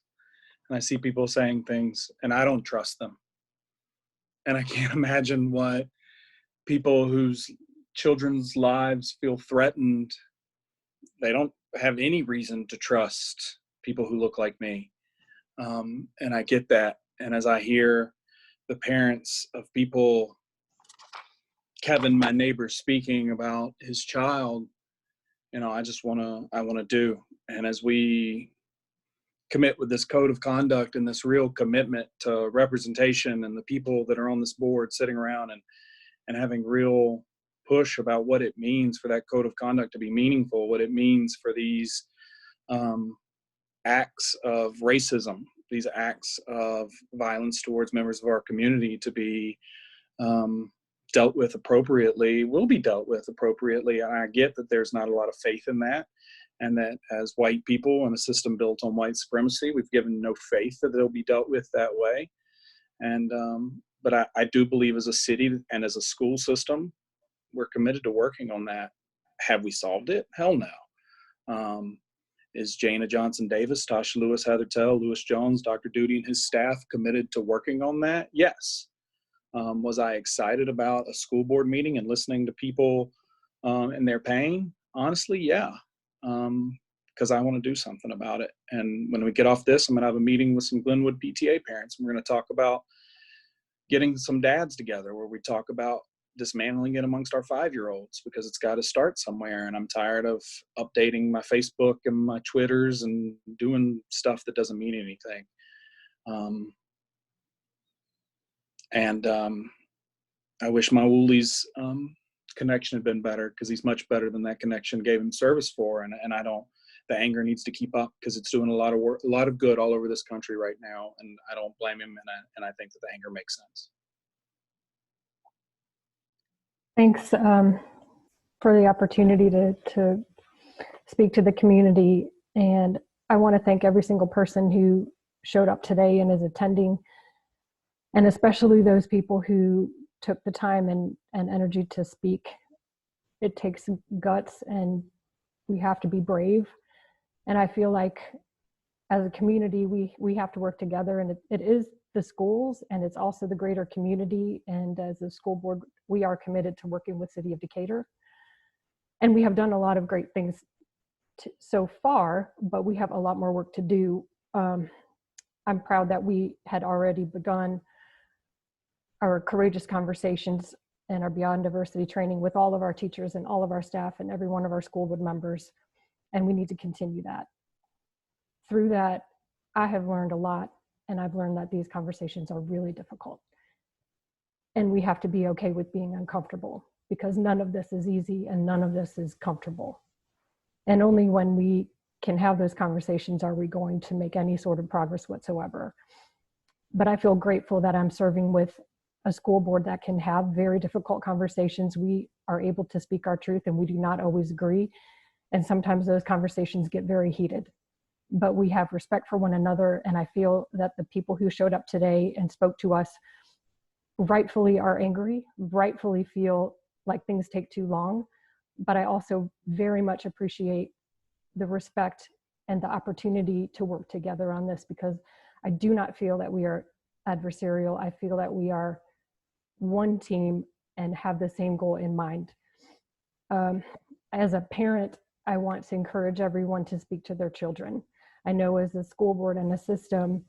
and I see people saying things and I don't trust them. And I can't imagine what people whose children's lives feel threatened, they don't have any reason to trust people who look like me. And I get that. And as I hear the parents of people, Kevin, my neighbor, speaking about his child, you know, I want to do. And as we commit with this code of conduct and this real commitment to representation and the people that are on this board sitting around and having real push about what it means for that code of conduct to be meaningful, what it means for these acts of racism, these acts of violence towards members of our community to be dealt with appropriately, will be dealt with appropriately. And I get that there's not a lot of faith in that, and that as white people in a system built on white supremacy, we've given no faith that it'll be dealt with that way. And but I do believe as a city and as a school system, we're committed to working on that. Have we solved it? Hell no. Is Jana Johnson Davis, Tasha Lewis, Heather Tell, Lewis Jones, Dr. Duty, and his staff committed to working on that? Yes. Was I excited about a school board meeting and listening to people and their pain? Honestly, yeah. Because I want to do something about it. And when we get off this, I'm going to have a meeting with some Glenwood PTA parents. And we're going to talk about getting some dads together where we talk about dismantling it amongst our 5-year-olds, because it's got to start somewhere. And I'm tired of updating my Facebook and my Twitters and doing stuff that doesn't mean anything. I wish my Woolies connection had been better, because he's much better than that connection gave him service for. And I don't, the anger needs to keep up, because it's doing a lot of work, a lot of good all over this country right now. And I don't blame him. And I think that the anger makes sense. Thanks for the opportunity to speak to the community. And I want to thank every single person who showed up today and is attending, and especially those people who took the time and energy to speak. It takes guts, and we have to be brave. And I feel like as a community, we have to work together, and it is the schools, and it's also the greater community. And as a school board, we are committed to working with City of Decatur. And we have done a lot of great things so far, but we have a lot more work to do. I'm proud that we had already begun our courageous conversations and our Beyond Diversity training with all of our teachers and all of our staff and every one of our school board members. And we need to continue that. Through that, I have learned a lot, and I've learned that these conversations are really difficult. And we have to be okay with being uncomfortable, because none of this is easy and none of this is comfortable. And only when we can have those conversations are we going to make any sort of progress whatsoever. But I feel grateful that I'm serving with a school board that can have very difficult conversations. We are able to speak our truth, and we do not always agree. And sometimes those conversations get very heated, but we have respect for one another. And I feel that the people who showed up today and spoke to us rightfully are angry, rightfully feel like things take too long. But I also very much appreciate the respect and the opportunity to work together on this, because I do not feel that we are adversarial. I feel that we are one team and have the same goal in mind. As a parent, I want to encourage everyone to speak to their children. I know as a school board and a system,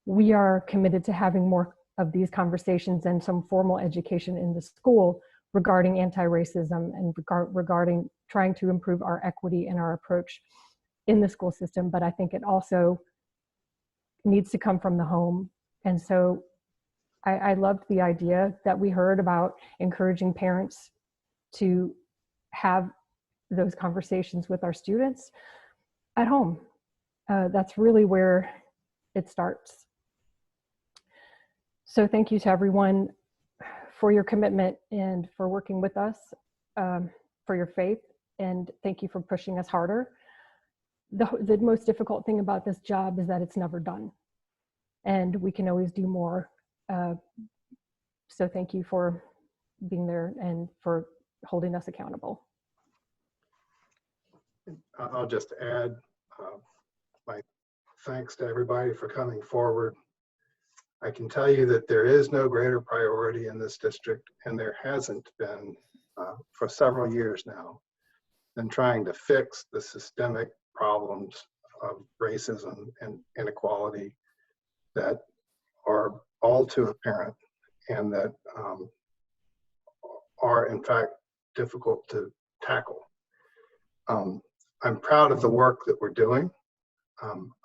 we are committed to having more of these conversations and some formal education in the school regarding anti-racism and regarding trying to improve our equity and our approach in the school system. But I think it also needs to come from the home. And so I loved the idea that we heard about encouraging parents to have those conversations with our students at home. That's really where it starts. So thank you to everyone for your commitment and for working with us, for your faith and thank you for pushing us harder. The most difficult thing about this job is that it's never done, and we can always do more. So thank you for being there and for holding us accountable. I'll just add my thanks to everybody for coming forward. I can tell you that there is no greater priority in this district, and there hasn't been for several years now, than trying to fix the systemic problems of racism and inequality that are all too apparent and that are in fact difficult to tackle. I'm proud of the work that we're doing.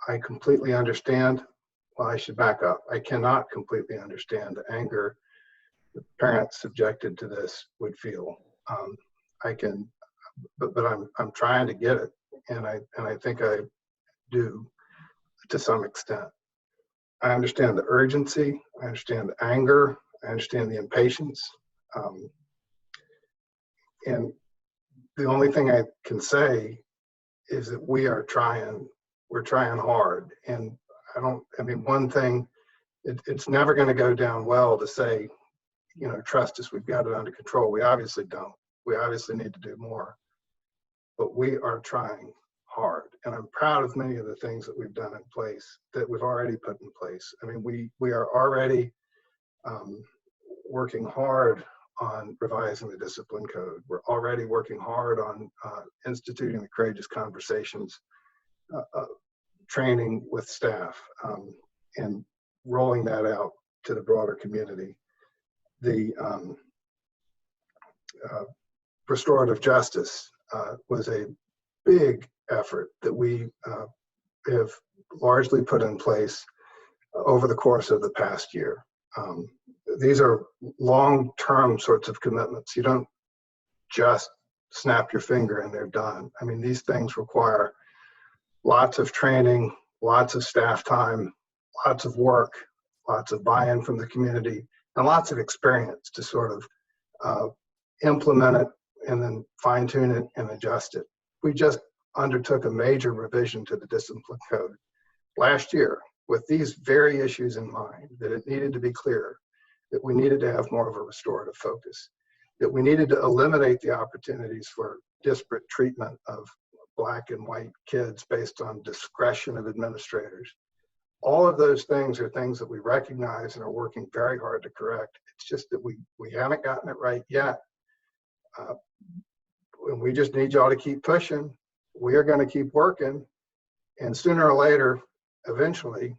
I completely understand, well, I should back up. I cannot completely understand the anger that parents subjected to this would feel. I can, but I'm trying to get it, and I think I do to some extent. I understand the urgency, I understand the anger, I understand the impatience, and the only thing I can say is that we're trying hard. And I mean, one thing, it's never going to go down well to say, you know, trust us, we've got it under control. We obviously don't. We obviously need to do more, but we are trying hard. And I'm proud of many of the things that we've done in place, that we've already put in place. I mean, we are already working hard on revising the discipline code. We're already working hard on instituting the courageous conversations, training with staff, and rolling that out to the broader community. The Restorative Justice was a big effort that we have largely put in place over the course of the past year. These are long-term sorts of commitments. You don't just snap your finger and they're done. I mean, these things require lots of training, lots of staff time, lots of work, lots of buy-in from the community, and lots of experience to sort of implement it and then fine-tune it and adjust it. We just undertook a major revision to the discipline code last year with these very issues in mind, that it needed to be clearer, that we needed to have more of a restorative focus, that we needed to eliminate the opportunities for disparate treatment of Black and white kids based on discretion of administrators. All of those things are things that we recognize and are working very hard to correct. It's just that we haven't gotten it right yet. And we just need y'all to keep pushing. We are going to keep working, and sooner or later, eventually,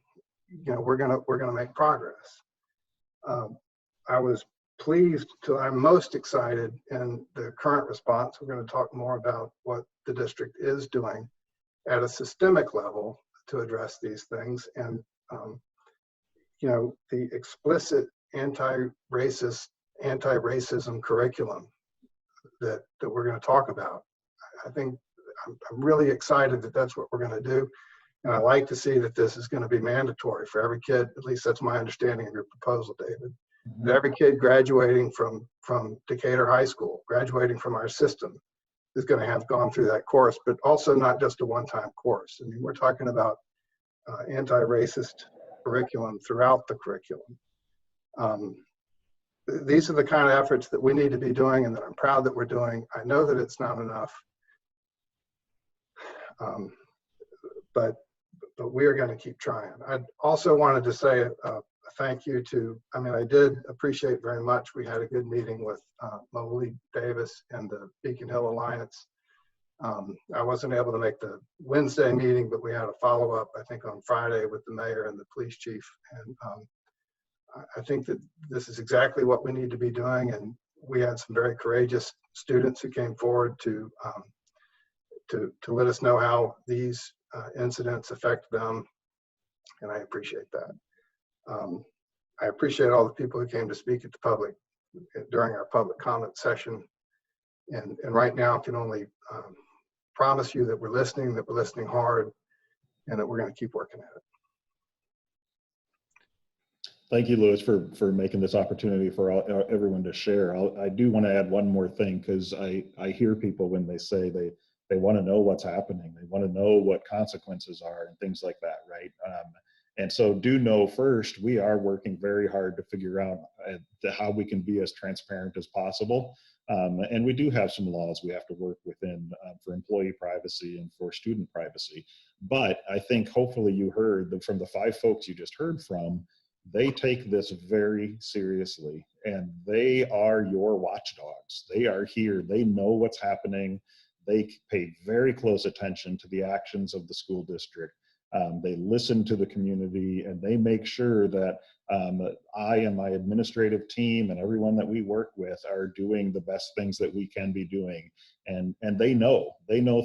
you know, we're gonna make progress. I was pleased to, I'm most excited in the current response. We're going to talk more about what the district is doing at a systemic level to address these things. And, you know, the explicit anti-racist, anti-racism curriculum that we're going to talk about. I think I'm really excited that that's what we're going to do. And I like to see that this is going to be mandatory for every kid. At least that's my understanding of your proposal, David. That every kid graduating from Decatur High School, graduating from our system, is going to have gone through that course, but also not just a one-time course. I mean, we're talking about anti-racist curriculum throughout the curriculum. These are the kind of efforts that we need to be doing and that I'm proud that we're doing. I know that it's not enough, but we are going to keep trying. I also wanted to say a thank you to, I mean, I did appreciate very much. We had a good meeting with Molee Davis and the Beacon Hill Alliance. I wasn't able to make the Wednesday meeting, but we had a follow-up, I think, on Friday with the mayor and the police chief. And I think that this is exactly what we need to be doing. And we had some very courageous students who came forward to let us know how these incidents affect them. And I appreciate that. I appreciate all the people who came to speak at the public during our public comment session. And right now can only promise you that we're listening hard, and that we're going to keep working at it. Thank you, Louis, for making this opportunity for everyone to share. I do want to add one more thing, because I hear people when they say they want to know what's happening. They want to know what consequences are and things like that, right? And so do know first, we are working very hard to figure out how we can be as transparent as possible. And we do have some laws we have to work within for employee privacy and for student privacy. But I think hopefully you heard that from the 5 folks you just heard from, they take this very seriously, and they are your watchdogs. They are here. They know what's happening. They pay very close attention to the actions of the school district. They listen to the community, and they make sure that I and my administrative team and everyone that we work with are doing the best things that we can be doing. And they know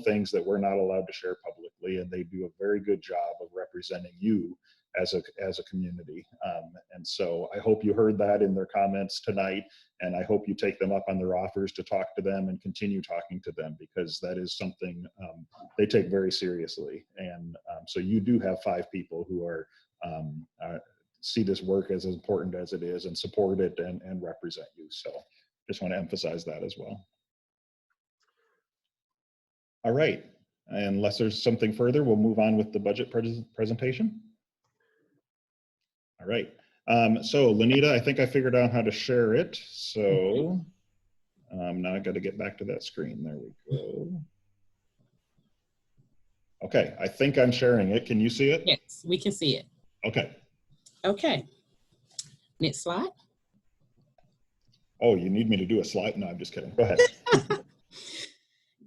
things that we're not allowed to share publicly, and they do a very good job of representing you as a community. And so I hope you heard that in their comments tonight, and I hope you take them up on their offers to talk to them and continue talking to them, because that is something they take very seriously. And so you do have 5 people who are see this work as important as it is and support it and represent you. So just want to emphasize that as well. All right, unless there's something further, we'll move on with the budget presentation. All right, so Lanita, I think I figured out how to share it. So now I got to get back to that screen. There we go. Okay, I think I'm sharing it. Can you see it? Yes, we can see it. Okay. Okay. Next slide. Oh, you need me to do a slide? No, I'm just kidding. Go ahead.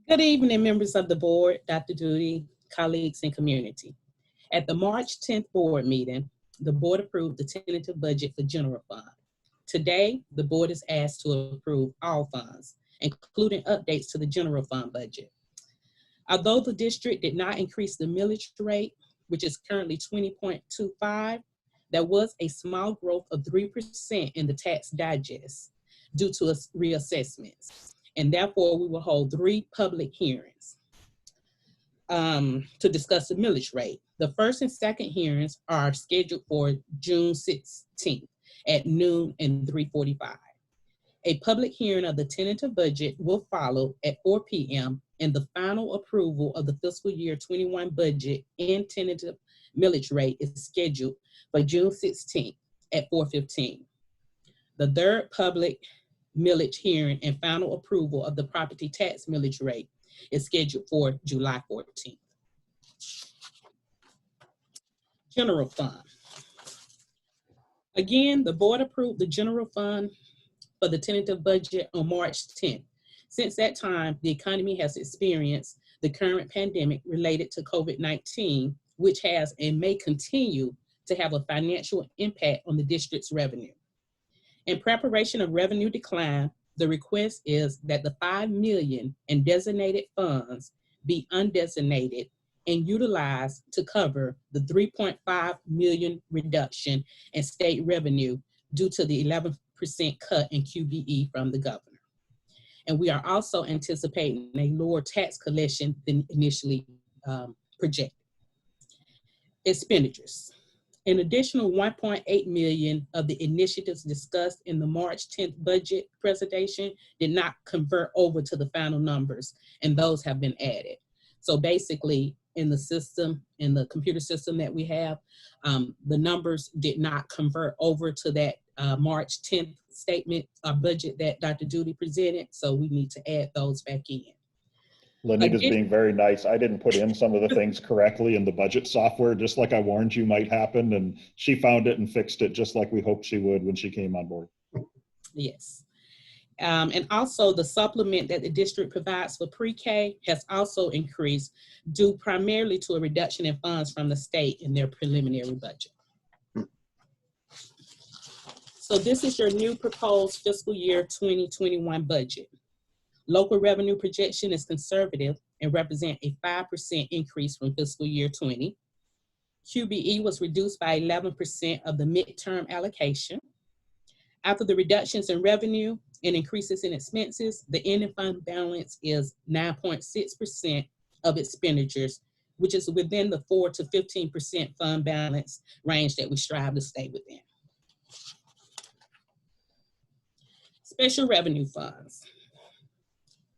Good evening, members of the board, Dr. Duty, colleagues, and community. At the March 10th board meeting, the board approved the tentative budget for general fund. Today, the board is asked to approve all funds, including updates to the general fund budget. Although the district did not increase the millage rate, which is currently 20.25, there was a small growth of 3% in the tax digest due to reassessments. And therefore, we will hold 3 public hearings to discuss the millage rate. The first and second hearings are scheduled for June 16th at noon and 3:45. A public hearing of the tentative budget will follow at 4 p.m. and the final approval of the fiscal year 21 budget and tentative millage rate is scheduled for June 16th at 4:15. The third public millage hearing and final approval of the property tax millage rate is scheduled for July 14th. General fund. Again, the board approved the general fund for the tentative budget on March 10th. Since that time, the economy has experienced the current pandemic related to COVID-19, which has and may continue to have a financial impact on the district's revenue. In preparation of revenue decline, the request is that the $5 million in designated funds be undesignated and utilized to cover the $3.5 million reduction in state revenue due to the 11% cut in QBE from the governor. And we are also anticipating a lower tax collection than initially projected. Expenditures. An additional $1.8 million of the initiatives discussed in the March 10th budget presentation did not convert over to the final numbers, and those have been added. So basically, in the system, in the computer system that we have, the numbers did not convert over to that March 10th statement or budget that Dr. Duty presented, so we need to add those back in. Lanita's being very nice. I didn't put in some of the things correctly in the budget software, just like I warned you might happen, and she found it and fixed it just like we hoped she would when she came on board. Yes. And also the supplement that the district provides for pre-K has also increased due primarily to a reduction in funds from the state in their preliminary budget. So this is your new proposed fiscal year 2021 budget. Local revenue projection is conservative and represent a 5% increase from fiscal year 20. QBE was reduced by 11% of the midterm allocation. After the reductions in revenue and increases in expenses, the ending fund balance is 9.6% of expenditures, which is within the 4 to 15% fund balance range that we strive to stay within. Special revenue funds.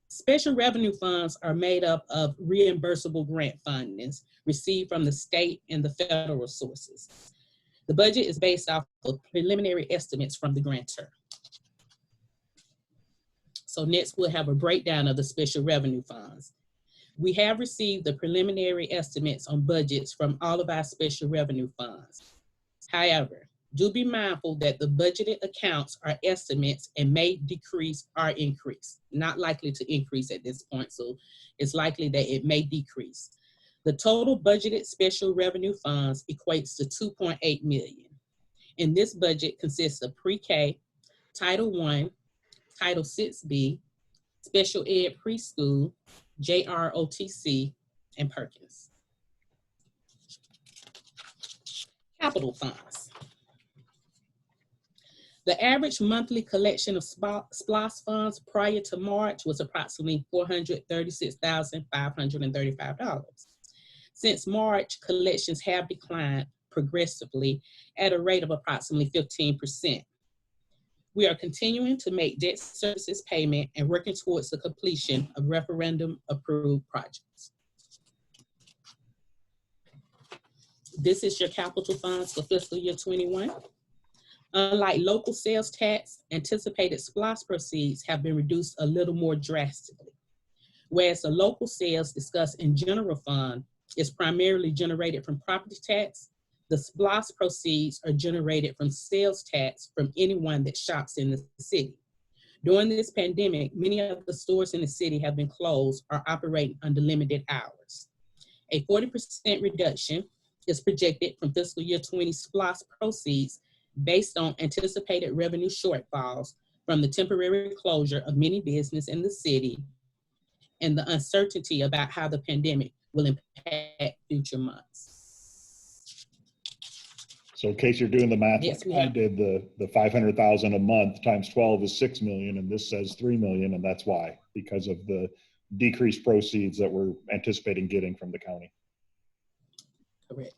Special revenue funds are made up of reimbursable grant fundings received from the state and the federal sources. The budget is based off of preliminary estimates from the grantor. So next we'll have a breakdown of the special revenue funds. We have received the preliminary estimates on budgets from all of our special revenue funds. However, do be mindful that the budgeted accounts are estimates and may decrease or increase. Not likely to increase at this point, so it's likely that it may decrease. The total budgeted special revenue funds equates to $2.8 million. And this budget consists of pre-K, Title I, Title 6B, Special Ed Preschool, JROTC, and Perkins. Capital funds. The average monthly collection of SPLOS funds prior to March was approximately $436,535. Since March, collections have declined progressively at a rate of approximately 15%. We are continuing to make debt services payment and working towards the completion of referendum-approved projects. This is your capital funds for fiscal year 21. Unlike local sales tax, anticipated SPLOS proceeds have been reduced a little more drastically. Whereas the local sales discussed in general fund is primarily generated from property tax, the SPLOS proceeds are generated from sales tax from anyone that shops in the city. During this pandemic, many of the stores in the city have been closed or operating under limited hours. A 40% reduction is projected from fiscal year 20 SPLOS proceeds based on anticipated revenue shortfalls from the temporary closure of many businesses in the city and the uncertainty about how the pandemic will impact future months. So in case you're doing the math, Yes, like I did, the 500,000 a month times 12 is 6 million, and this says 3 million, and that's why, because of the decreased proceeds that we're anticipating getting from the county. Correct.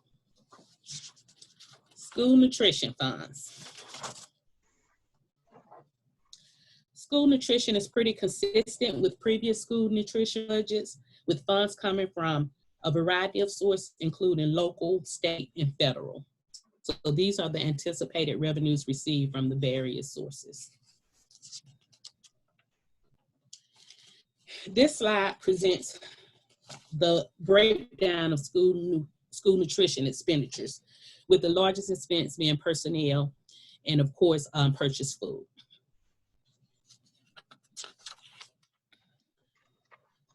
School nutrition funds. School nutrition is pretty consistent with previous school nutrition budgets, with funds coming from a variety of sources, including local, state, and federal. So these are the anticipated revenues received from the various sources. This slide presents the breakdown of school nutrition expenditures, with the largest expense being personnel and, of course, purchased food.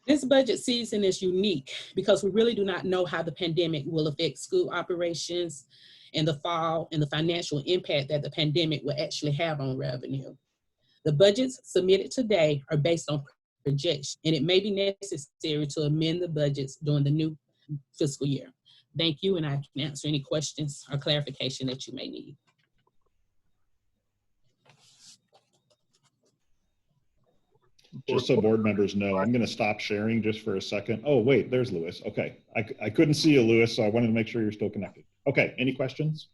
This budget season is unique because we really do not know how the pandemic will affect school operations in the fall and the financial impact that the pandemic will actually have on revenue. The budgets submitted today are based on projections, and it may be necessary to amend the budgets during the new fiscal year. Thank you, and I can answer any questions or clarification that you may need. Just so board members know, I'm going to stop sharing just for a second. Oh, wait, there's Lewis. Okay, I couldn't see you, Lewis, so I wanted to make sure you're still connected. Okay, any questions?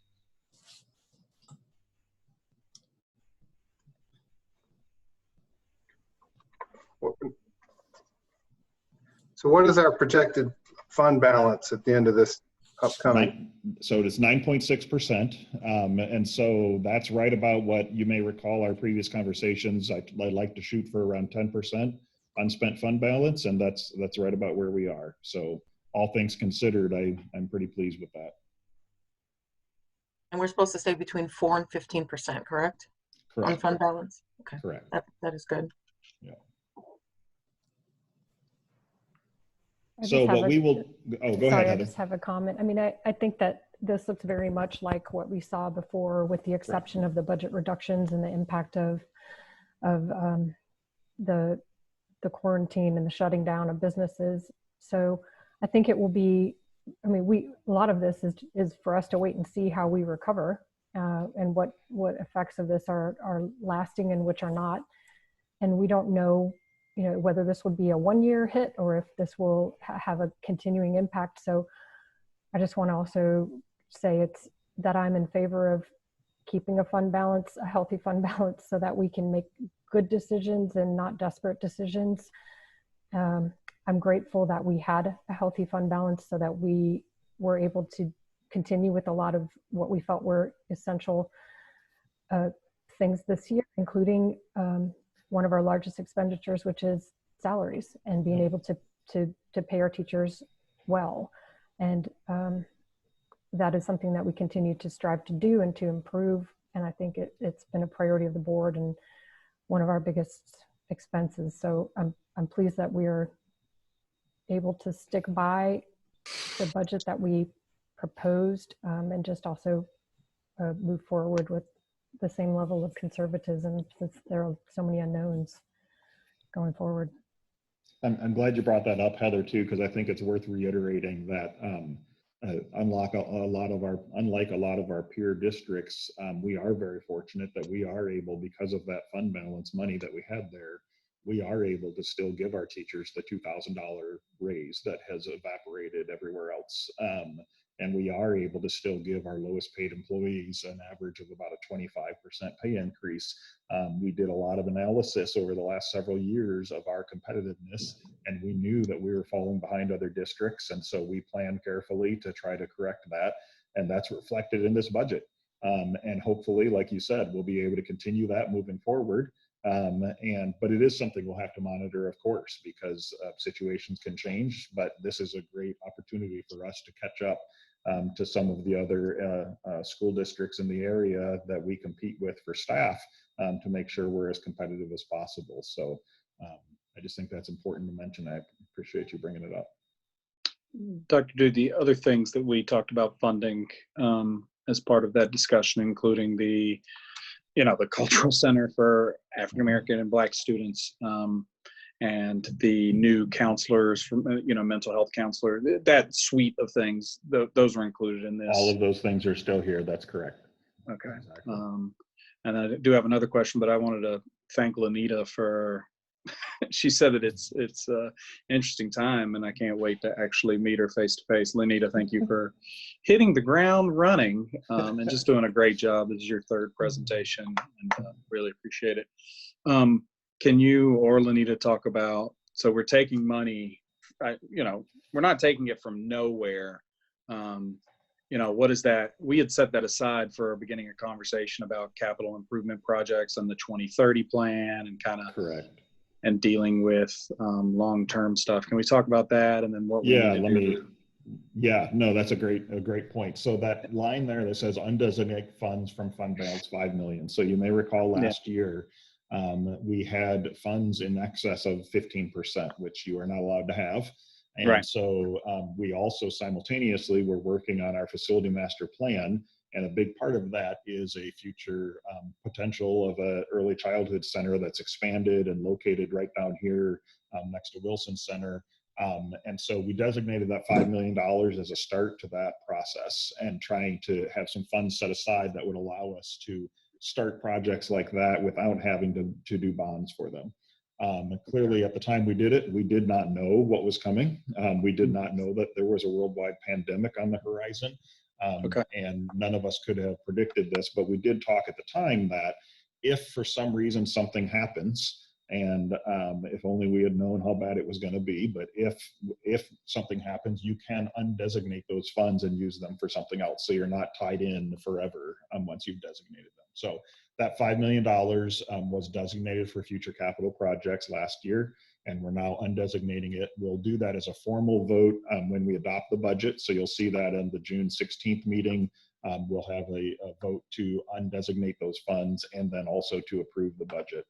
So what is our projected fund balance at the end of this upcoming? So it's 9.6%. And so that's right about what you may recall our previous conversations. I'd like to shoot for around 10% unspent fund balance, and that's right about where we are. So all things considered, I'm pretty pleased with that. And we're supposed to stay between 4 and 15%, correct? Correct. On fund balance? Okay. Correct. That is good. Yeah. So what we will, oh, go ahead, Heather. I just have a comment. I mean, I think that this looks very much like what we saw before, with the exception of the budget reductions and the impact of the quarantine and the shutting down of businesses. So I think it will be, I mean, a lot of this is for us to wait and see how we recover and what effects of this are lasting and which are not. And we don't know, you know, whether this would be a one-year hit or if this will have a continuing impact. So I just want to also say that I'm in favor of keeping a fund balance, a healthy fund balance, so that we can make good decisions and not desperate decisions. I'm grateful that we had a healthy fund balance so that we were able to continue with a lot of what we felt were essential things this year, including one of our largest expenditures, which is salaries, and being able to pay our teachers well. And that is something that we continue to strive to do and to improve. And I think it's been a priority of the board and one of our biggest expenses. So I'm pleased that we're able to stick by the budget that we proposed, and just also move forward with the same level of conservatism, since there are so many unknowns going forward. I'm glad you brought that up, Heather, too, because I think it's worth reiterating that unlike a lot of our peer districts, we are very fortunate that we are able, because of that fund balance money that we had there, we are able to still give our teachers the $2,000 raise that has evaporated everywhere else. And we are able to still give our lowest paid employees an average of about a 25% pay increase. We did a lot of analysis over the last several years of our competitiveness, and we knew that we were falling behind other districts. And so we planned carefully to try to correct that. And that's reflected in this budget. And hopefully, like you said, we'll be able to continue that moving forward. But it is something we'll have to monitor, of course, because situations can change. But this is a great opportunity for us to catch up to some of the other school districts in the area that we compete with for staff, to make sure we're as competitive as possible. So I just think that's important to mention. I appreciate you bringing it up. Dr. Dude, the other things that we talked about funding as part of that discussion, including the Cultural Center for African American and Black students, and the new counselors from, mental health counselor, that suite of things, those were included in this. All of those things are still here. That's correct. Okay. Exactly. And I do have another question, but I wanted to thank Lenita for, she said that it's an interesting time, and I can't wait to actually meet her face to face. Lenita, thank you for hitting the ground running and just doing a great job. This is your third presentation, and really appreciate it. Can you or Lenita talk about, so we're taking money, we're not taking it from nowhere. What is that? We had set that aside for beginning a conversation about capital improvement projects and the 2030 plan, and kind of correct, and dealing with long-term stuff. Can we talk about that, and then what? That's a great point. So that line there that says undesignated funds from fund balance 5 million. So you may recall last year we had funds in excess of 15%, which you are not allowed to have. And right. So we also simultaneously were working on our facility master plan. And a big part of that is a future potential of an early childhood center that's expanded and located right down here next to Wilson Center. And so we designated that $5 million as a start to that process, and trying to have some funds set aside that would allow us to start projects like that without having to do bonds for them. Clearly, at the time we did it, we did not know what was coming. We did not know that there was a worldwide pandemic on the horizon. And none of us could have predicted this, but we did talk at the time that if for some reason something happens, and if only we had known how bad it was going to be, but if something happens, you can undesignate those funds and use them for something else. So you're not tied in forever once you've designated them. So that $5 million was designated for future capital projects last year, and we're now undesignating it. We'll do that as a formal vote when we adopt the budget. So you'll see that in the June 16th meeting. We'll have a vote to undesignate those funds, and then also to approve the budget.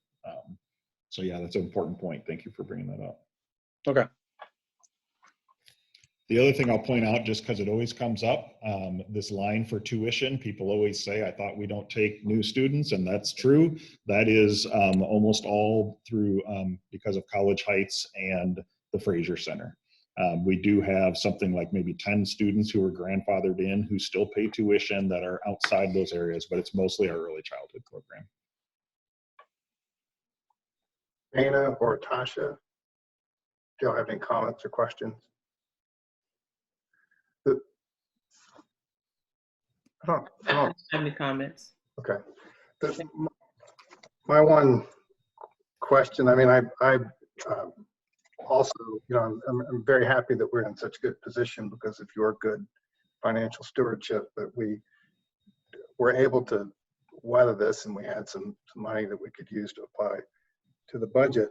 So yeah, that's an important point. Thank you for bringing that up. Okay. The other thing I'll point out, just because it always comes up, this line for tuition, people always say, I thought we don't take new students, and that's true. That is almost all through because of College Heights and the Fraser Center. We do have something like maybe 10 students who are grandfathered in who still pay tuition that are outside those areas, but it's mostly our early childhood program. Dana or Tasha, do y'all have any comments or questions? I don't have any comments. Okay. My one question. I mean, I also, you know, I'm very happy that we're in such good position because of your good financial stewardship that we were able to weather this, and we had some money that we could use to apply to the budget.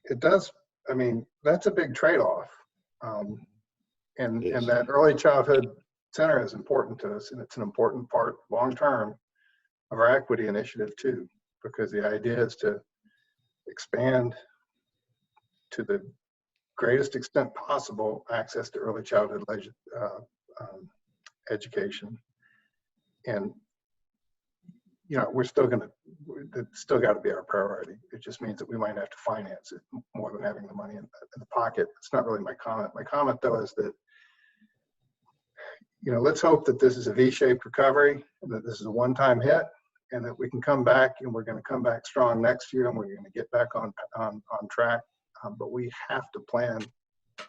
It does, I mean, that's a big trade-off. And that early childhood center is important to us, and it's an important part long-term of our equity initiative too, because the idea is to expand to the greatest extent possible access to early childhood education. And, you know, it's still got to be our priority. It just means that we might have to finance it more than having the money in the pocket. It's not really my comment. My comment, though, is that, you know, let's hope that this is a V-shaped recovery and that this is a one-time hit, and that we can come back, and we're going to come back strong next year, and we're going to get back on track. But we have to plan,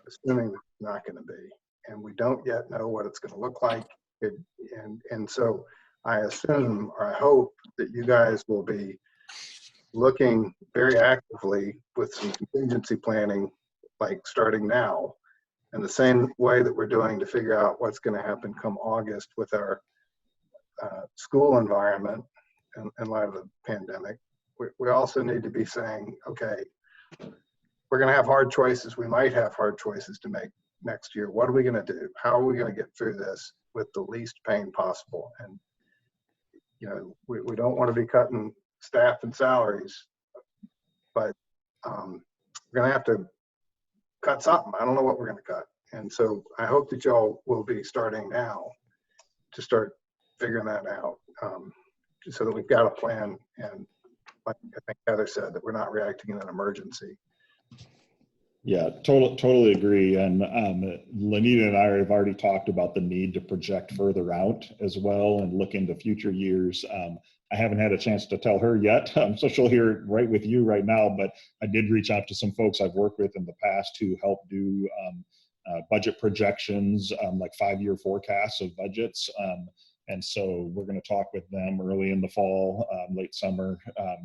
assuming that it's not going to be, and we don't yet know what it's going to look like. And so I assume, or I hope, that you guys will be looking very actively with some contingency planning, like starting now, in the same way that we're doing to figure out what's going to happen come August with our school environment in light of the pandemic. We also need to be saying, okay, we're going to have hard choices. We might have hard choices to make next year. What are we going to do? How are we going to get through this with the least pain possible? And, you know, we don't want to be cutting staff and salaries, but we're going to have to cut something. I don't know what we're going to cut. And so I hope that y'all will be starting now to start figuring that out, so that we've got a plan. And like I think Heather said, that we're not reacting in an emergency. Yeah, totally agree. And Lenita and I have already talked about the need to project further out as well and look into future years. I haven't had a chance to tell her yet, so she'll hear it right with you right now, but I did reach out to some folks I've worked with in the past to help do budget projections, like 5-year forecasts of budgets. And so we're going to talk with them early in the fall, late summer,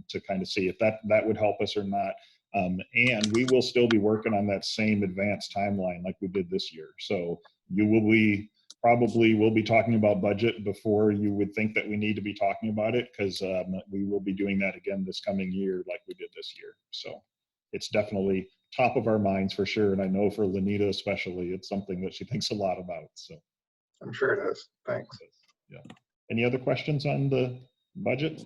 to kind of see if that would help us or not. And we will still be working on that same advanced timeline like we did this year. So you will be we'll be talking about budget before you would think that we need to be talking about it, because we will be doing that again this coming year like we did this year. So it's definitely top of our minds for sure. And I know for Lenita especially, it's something that she thinks a lot about. So I'm sure it is. Thanks. Yeah. Any other questions on the budget?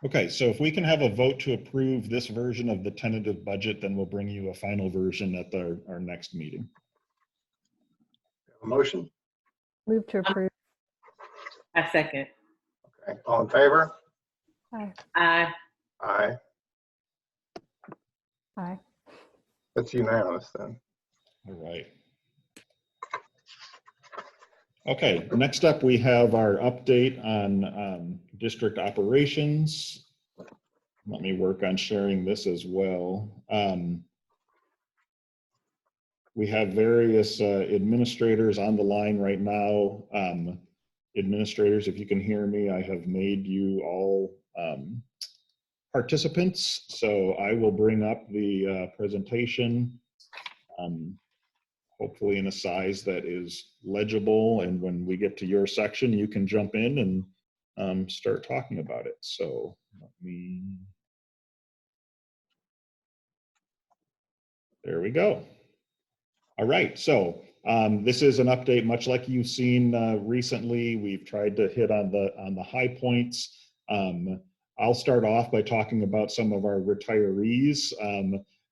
Okay, so if we can have a vote to approve this version of the tentative budget, then we'll bring you a final version at our next meeting. A motion? Move to approve. I second. Okay, all in favor? Aye. Aye. Aye. Aye. That's unanimous then. All right. Okay, next up we have our update on district operations. Let me work on sharing this as well. We have various administrators on the line right now. Administrators, if you can hear me, I have made you all participants. So I will bring up the presentation. Hopefully in a size that is legible, and when we get to your section, you can jump in and start talking about it. So let me, there we go. All right, so this is an update much like you've seen recently. We've tried to hit on the high points. I'll start off by talking about some of our retirees.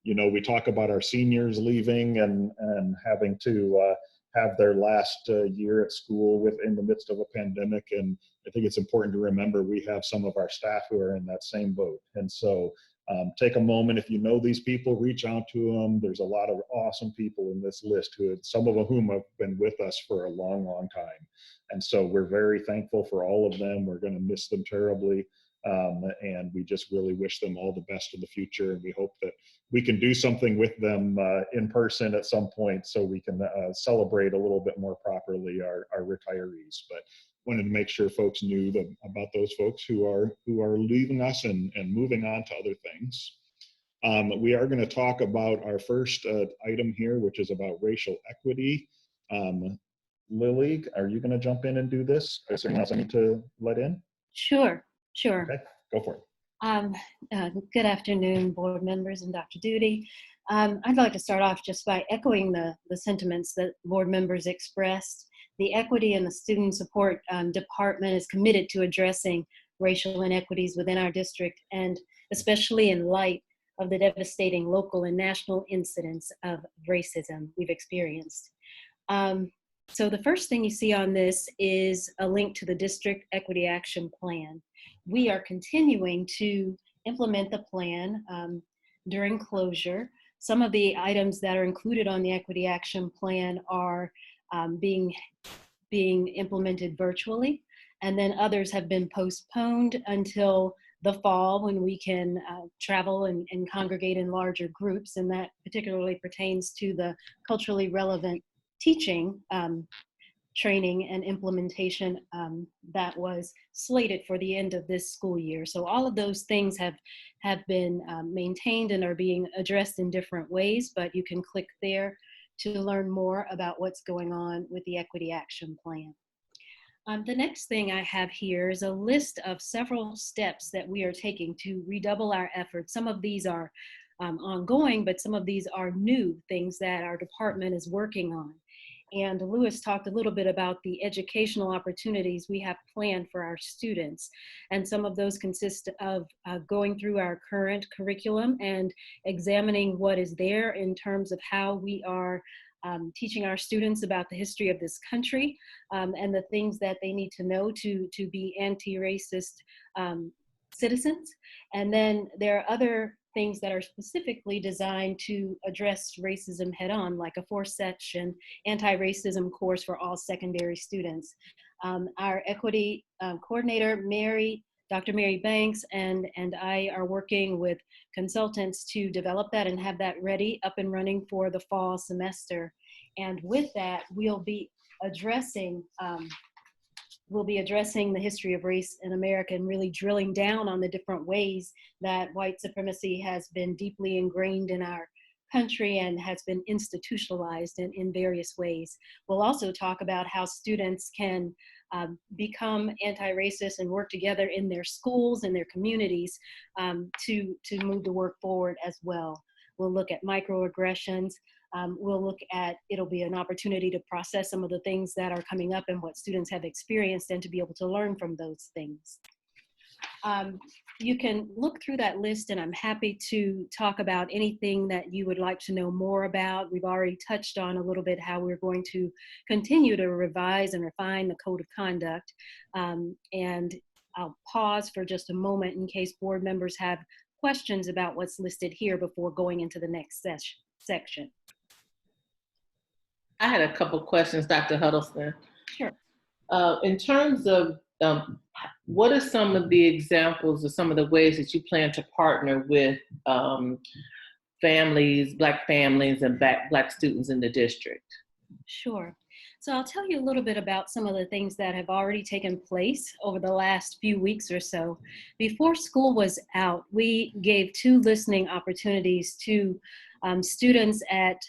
You know, we talk about our seniors leaving and having to have their last year at school in the midst of a pandemic. And I think it's important to remember we have some of our staff who are in that same boat. And so take a moment, if you know these people, reach out to them. There's a lot of awesome people in this list, some of whom have been with us for a long, long time. And so we're very thankful for all of them. We're going to miss them terribly. And we just really wish them all the best in the future. And we hope that we can do something with them in person at some point, so we can celebrate a little bit more properly our retirees. But wanted to make sure folks knew about those folks who are leaving us and moving on to other things. We are going to talk about our first item here, which is about racial equity. Lily, are you going to jump in and do this? Is there anyone else I need to let in? Sure. Okay, go for it. Good afternoon, board members and Dr. Duty. I'd like to start off just by echoing the sentiments that board members expressed. The Equity and the Student Support Department is committed to addressing racial inequities within our district, and especially in light of the devastating local and national incidents of racism we've experienced. So the first thing you see on this is a link to the District Equity Action Plan. We are continuing to implement the plan during closure. Some of the items that are included on the Equity Action Plan are being implemented virtually, and then others have been postponed until the fall when we can travel and congregate in larger groups, and that particularly pertains to the culturally relevant teaching training and implementation that was slated for the end of this school year. So all of those things have been maintained and are being addressed in different ways, but you can click there to learn more about what's going on with the Equity Action Plan. The next thing I have here is a list of several steps that we are taking to redouble our efforts. Some of these are ongoing, but some of these are new things that our department is working on. And Lewis talked a little bit about the educational opportunities we have planned for our students. And some of those consist of going through our current curriculum and examining what is there in terms of how we are teaching our students about the history of this country and the things that they need to know to be anti-racist citizens. And then there are other things that are specifically designed to address racism head-on, like a 4-section anti-racism course for all secondary students. Our equity coordinator, Dr. Mary Banks, and I are working with consultants to develop that and have that ready, up and running for the fall semester. And with that, we'll be addressing the history of race in America and really drilling down on the different ways that white supremacy has been deeply ingrained in our country and has been institutionalized in various ways. We'll also talk about how students can become anti-racist and work together in their schools and their communities to move the work forward as well. We'll look at microaggressions. We'll look at, it'll be an opportunity to process some of the things that are coming up and what students have experienced and to be able to learn from those things. You can look through that list, and I'm happy to talk about anything that you would like to know more about. We've already touched on a little bit how we're going to continue to revise and refine the code of conduct. And I'll pause for just a moment in case board members have questions about what's listed here before going into the next section. I had a couple questions, Dr. Huddleston. Sure. In terms of what are some of the examples or some of the ways that you plan to partner with families, Black families and Black students in the district? Sure. So I'll tell you a little bit about some of the things that have already taken place over the last few weeks or so. Before school was out, we gave 2 listening opportunities to students at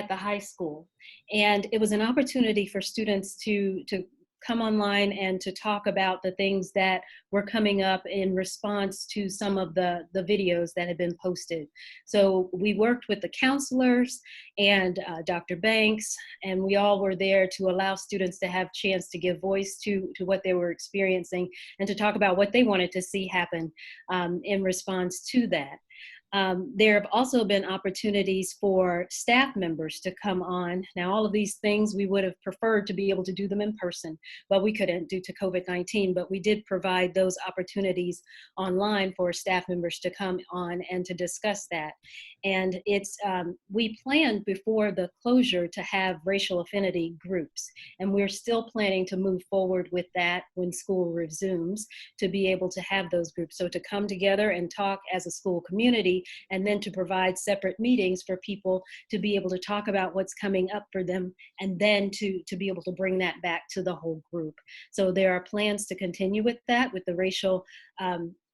the high school. And it was an opportunity for students to come online and to talk about the things that were coming up in response to some of the videos that had been posted. So we worked with the counselors and Dr. Banks, and we all were there to allow students to have a chance to give voice to what they were experiencing and to talk about what they wanted to see happen in response to that. There have also been opportunities for staff members to come on. Now, all of these things, we would have preferred to be able to do them in person, but we couldn't due to COVID-19, but we did provide those opportunities online for staff members to come on and to discuss that. And it's, we planned before the closure to have racial affinity groups, and we're still planning to move forward with that when school resumes, to be able to have those groups. So to come together and talk as a school community and then to provide separate meetings for people to be able to talk about what's coming up for them, and then to be able to bring that back to the whole group. So there are plans to continue with that, with the racial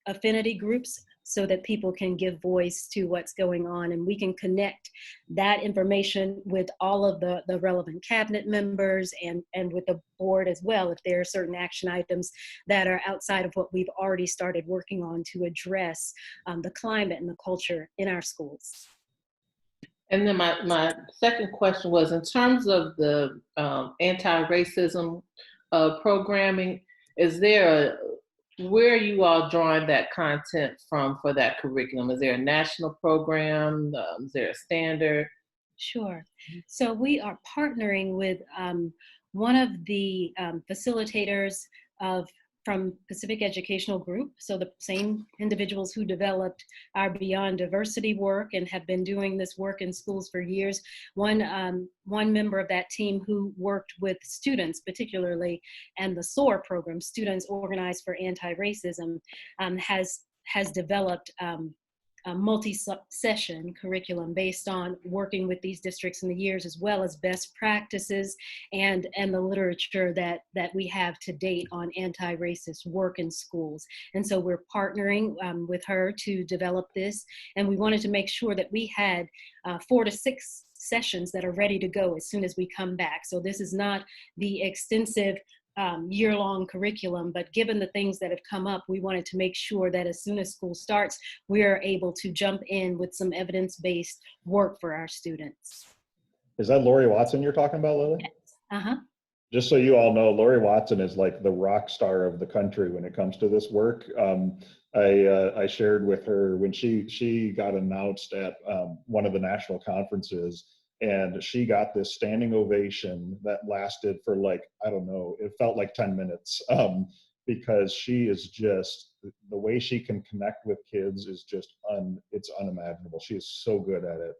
affinity groups, so that people can give voice to what's going on, and we can connect that information with all of the relevant cabinet members and with the board as well, if there are certain action items that are outside of what we've already started working on to address the climate and the culture in our schools. And then my second question was, in terms of the anti-racism programming, is there where are you all drawing that content from for that curriculum? Is there a national program? Is there a standard? Sure. So we are partnering with one of the facilitators from Pacific Educational Group. So the same individuals who developed our Beyond Diversity work and have been doing this work in schools for years. One member of that team who worked with students particularly, and the SOAR program, Students Organized for Anti-Racism, has developed a multi-session curriculum based on working with these districts in the years, as well as best practices and the literature that we have to date on anti-racist work in schools. And so we're partnering with her to develop this, and we wanted to make sure that we had 4 to 6 sessions that are ready to go as soon as we come back. So this is not the extensive year-long curriculum, but given the things that have come up, we wanted to make sure that as soon as school starts, we are able to jump in with some evidence-based work for our students. Is that Lori Watson you're talking about, Lily? Yes. Uh-huh. Just so you all know, Lori Watson is like the rock star of the country when it comes to this work. I shared with her when she got announced at one of the national conferences, and she got this standing ovation that lasted for like, I don't know, it felt like 10 minutes because she is just, the way she can connect with kids is just, it's unimaginable. She is so good at it.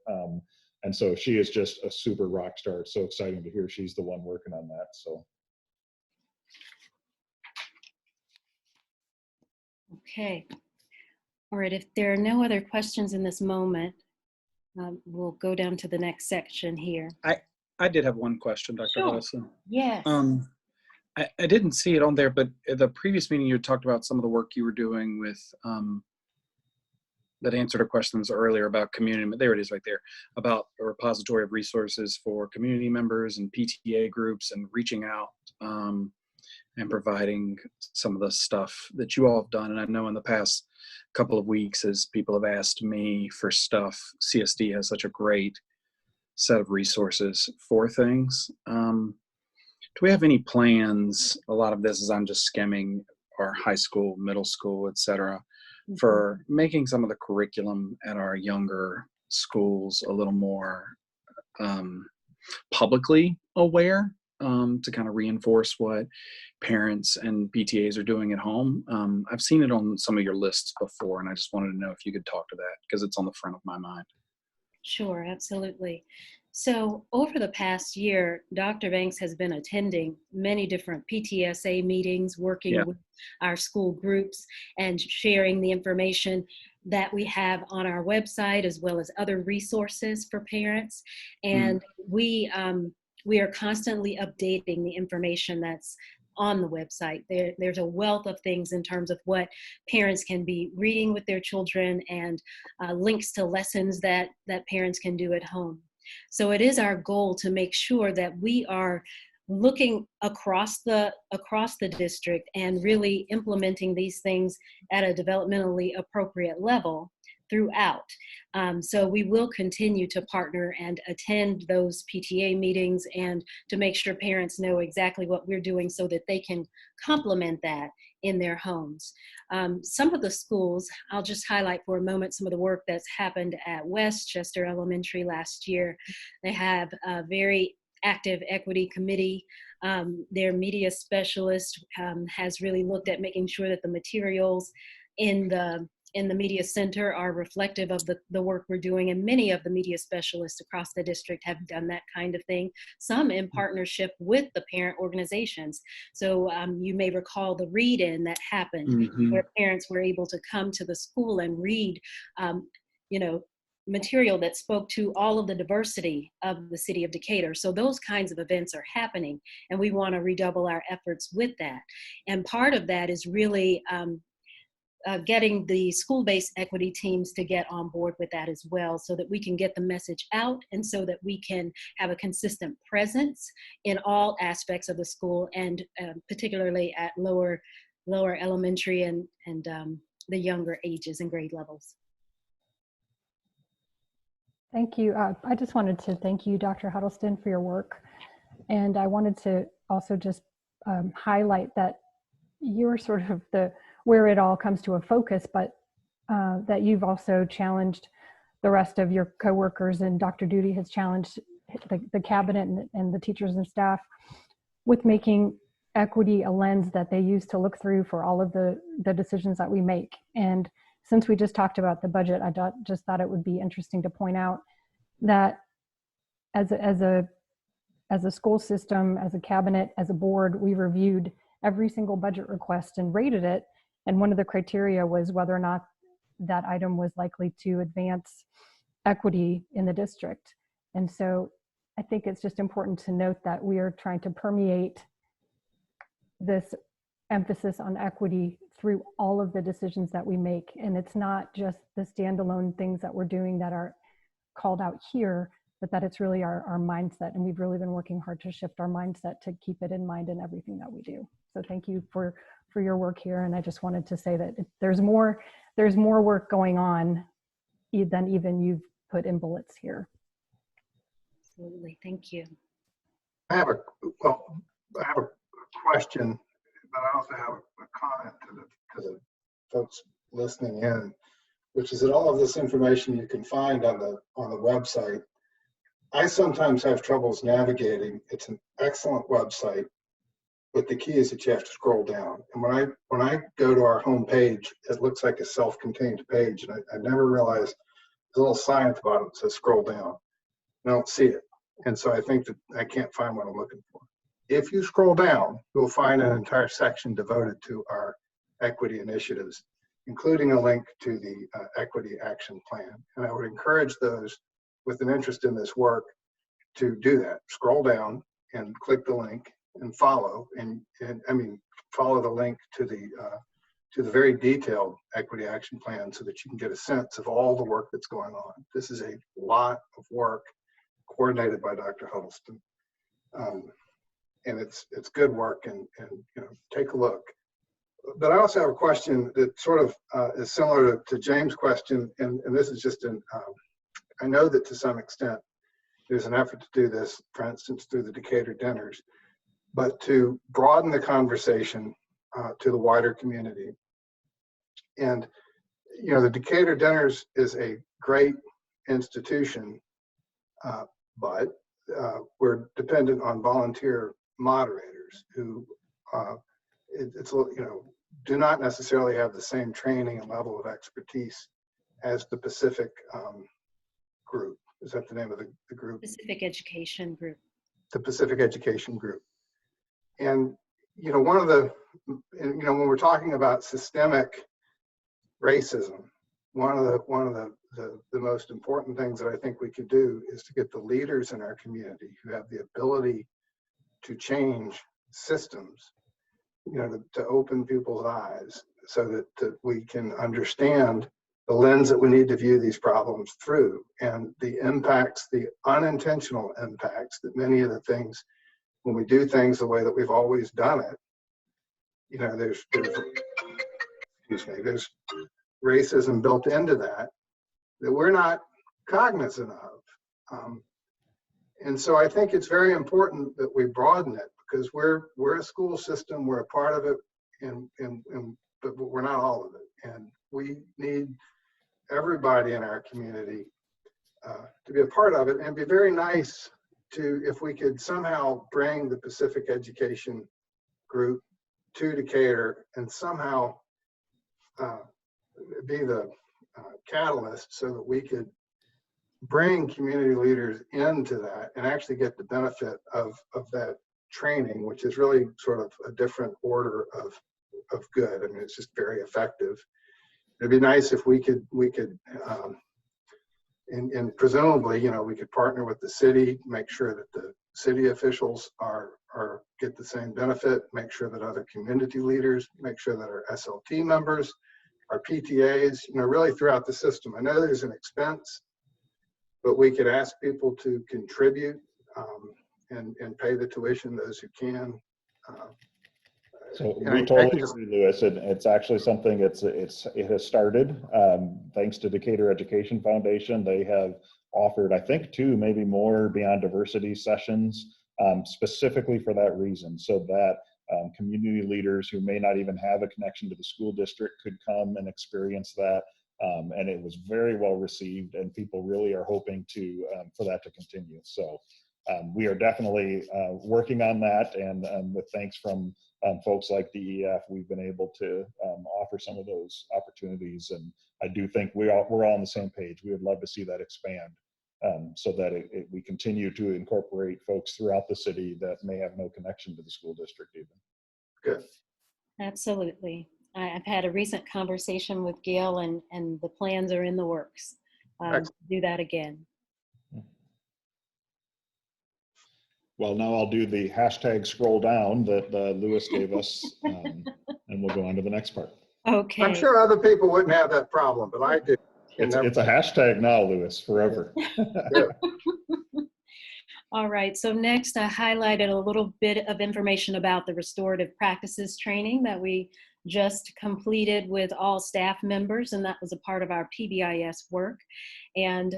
And so she is just a super rock star. It's so exciting to hear she's the one working on that. So. Okay. All right, if there are no other questions in this moment, we'll go down to the next section here. I did have one question, Dr. Sure. Wilson. Yes. I didn't see it on there, but at the previous meeting, you talked about some of the work you were doing with that answered our questions earlier about community. There it is right there, about a repository of resources for community members and PTA groups and reaching out and providing some of the stuff that you all have done. And I know in the past couple of weeks, as people have asked me for stuff, CSD has such a great set of resources for things. Do we have any plans? A lot of this is I'm just skimming our high school, middle school, et cetera, for making some of the curriculum at our younger schools a little more publicly aware, to kind of reinforce what parents and PTAs are doing at home. I've seen it on some of your lists before, and I just wanted to know if you could talk to that because it's on the front of my mind. Sure, absolutely. So over the past year, Dr. Banks has been attending many different PTSA meetings, working with our school groups and sharing the information that we have on our website, as well as other resources for parents. And we are constantly updating the information that's on the website. There's a wealth of things in terms of what parents can be reading with their children, and links to lessons that parents can do at home. So it is our goal to make sure that we are looking across the district and really implementing these things at a developmentally appropriate level throughout. So we will continue to partner and attend those PTA meetings and to make sure parents know exactly what we're doing so that they can complement that in their homes. Some of the schools, I'll just highlight for a moment some of the work that's happened at Westchester Elementary last year. They have a very active equity committee. Their media specialist has really looked at making sure that the materials in the media center are reflective of the work we're doing, and many of the media specialists across the district have done that kind of thing, some in partnership with the parent organizations. So you may recall the read-in that happened where parents were able to come to the school and read material that spoke to all of the diversity of the city of Decatur. So those kinds of events are happening, and we want to redouble our efforts with that. And part of that is really getting the school-based equity teams to get on board with that as well, so that we can get the message out and so that we can have a consistent presence in all aspects of the school, and particularly at lower elementary and the younger ages and grade levels. Thank you. I just wanted to thank you, Dr. Huddleston, for your work. And I wanted to also just highlight that you're sort of where it all comes to a focus, but that you've also challenged the rest of your coworkers, and Dr. Duty has challenged the cabinet and the teachers and staff with making equity a lens that they use to look through for all of the decisions that we make. And since we just talked about the budget, I just thought it would be interesting to point out that as a school system, as a cabinet, as a board, we reviewed every single budget request and rated it. And one of the criteria was whether or not that item was likely to advance equity in the district. And so I think it's just important to note that we are trying to permeate this emphasis on equity through all of the decisions that we make. And it's not just the standalone things that we're doing that are called out here, but that it's really our mindset. And we've really been working hard to shift our mindset to keep it in mind in everything that we do. So thank you for your work here. And I just wanted to say that there's more work going on than even you've put in bullets here. Absolutely, thank you. I have a question, but I also have a comment to the folks listening in, which is that all of this information you can find on the website. I sometimes have troubles navigating. It's an excellent website, but the key is that you have to scroll down. And when I go to our home page, it looks like a self-contained page, and I never realized there's a little sign at the bottom that says scroll down. I don't see it, and so I think that I can't find what I'm looking for. If you scroll down, you'll find an entire section devoted to our equity initiatives, including a link to the Equity Action Plan. And I would encourage those with an interest in this work to do that. Scroll down and click the link and follow, and follow the link to the very detailed Equity Action Plan, so that you can get a sense of all the work that's going on. This is a lot of work coordinated by Dr. Huddleston. And it's good work, and take a look. But I also have a question that sort of is similar to James' question, and this is just I know that to some extent there's an effort to do this, for instance, through the Decatur dinners, but to broaden the conversation to the wider community. And the Decatur dinners is a great institution, but we're dependent on volunteer moderators who do not necessarily have the same training and level of expertise as the Pacific group. Is that the name of the group? Pacific Education Group. The Pacific Education Group. And one of the when we're talking about systemic racism, one of the most important things that I think we could do is to get the leaders in our community who have the ability to change systems, to open people's eyes, so that we can understand the lens that we need to view these problems through, and the impacts, the unintentional impacts that many of the things, when we do things the way that we've always done it, there's racism built into that we're not cognizant of. And so I think it's very important that we broaden it, because we're a school system, we're a part of it, but we're not all of it. And we need everybody in our community to be a part of it. And it'd be very nice if we could somehow bring the Pacific Education Group to Decatur and somehow be the catalyst, so that we could bring community leaders into that and actually get the benefit of that training, which is really sort of a different order of good. I mean, it's just very effective. It'd be nice if we could and presumably, you know, we could partner with the city, make sure that the city officials get the same benefit, make sure that other community leaders, make sure that our SLT members, our PTAs, you know, really throughout the system. I know there's an expense, but we could ask people to contribute and pay the tuition, those who can. So we totally agree, Lewis, and it's actually something it has started. Thanks to Decatur Education Foundation, they have offered, I think, 2, maybe more Beyond Diversity sessions specifically for that reason, so that community leaders who may not even have a connection to the school district could come and experience that. And it was very well received, and people really are hoping to for that to continue. So we are definitely working on that, and with thanks from folks like DEF, we've been able to offer some of those opportunities. And I do think we're all on the same page. We would love to see that expand so that we continue to incorporate folks throughout the city that may have no connection to the school district even. Good. Absolutely. I've had a recent conversation with Gail, and the plans are in the works. Do that again. Well, now I'll do the hashtag scroll down that Lewis gave us, and we'll go on to the next part. Okay. I'm sure other people wouldn't have that problem, but I do. It's a hashtag now, Lewis, forever. All right, so next I highlighted a little bit of information about the restorative practices training that we just completed with all staff members, and that was a part of our PBIS work. And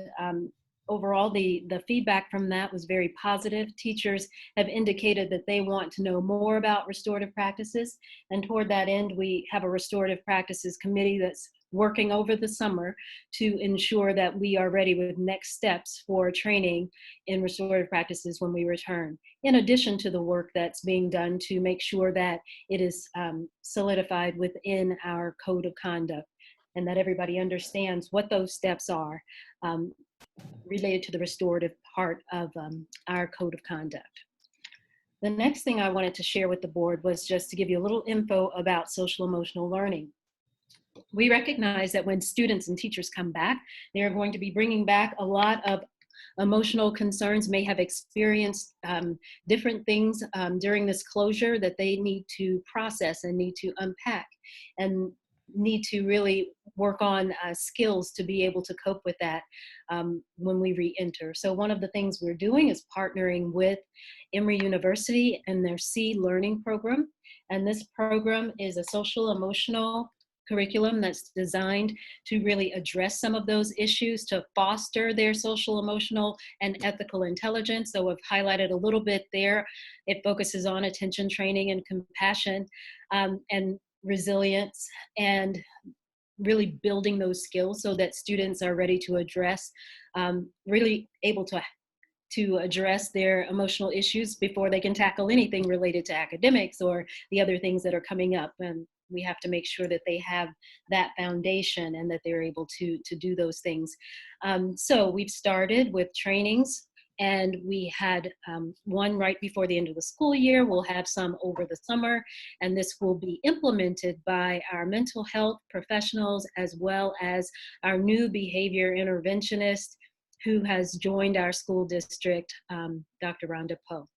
overall, the feedback from that was very positive. Teachers have indicated that they want to know more about restorative practices, and toward that end, we have a restorative practices committee that's working over the summer to ensure that we are ready with next steps for training in restorative practices when we return, in addition to the work that's being done to make sure that it is solidified within our code of conduct, and that everybody understands what those steps are related to the restorative part of our code of conduct. The next thing I wanted to share with the board was just to give you a little info about social emotional learning. We recognize that when students and teachers come back, they are going to be bringing back a lot of emotional concerns, may have experienced different things during this closure that they need to process and need to unpack, and need to really work on skills to be able to cope with that when we re-enter. So one of the things we're doing is partnering with Emory University and their C Learning program. And this program is a social emotional curriculum that's designed to really address some of those issues, to foster their social, emotional, and ethical intelligence. So I've highlighted a little bit there. It focuses on attention training and compassion and resilience, and really building those skills so that students are ready to address, really able to address their emotional issues before they can tackle anything related to academics or the other things that are coming up. And we have to make sure that they have that foundation and that they're able to do those things. So we've started with trainings, and we had one right before the end of the school year. We'll have some over the summer, and this will be implemented by our mental health professionals as well as our new behavior interventionist who has joined our school district, Dr. Rhonda Poe.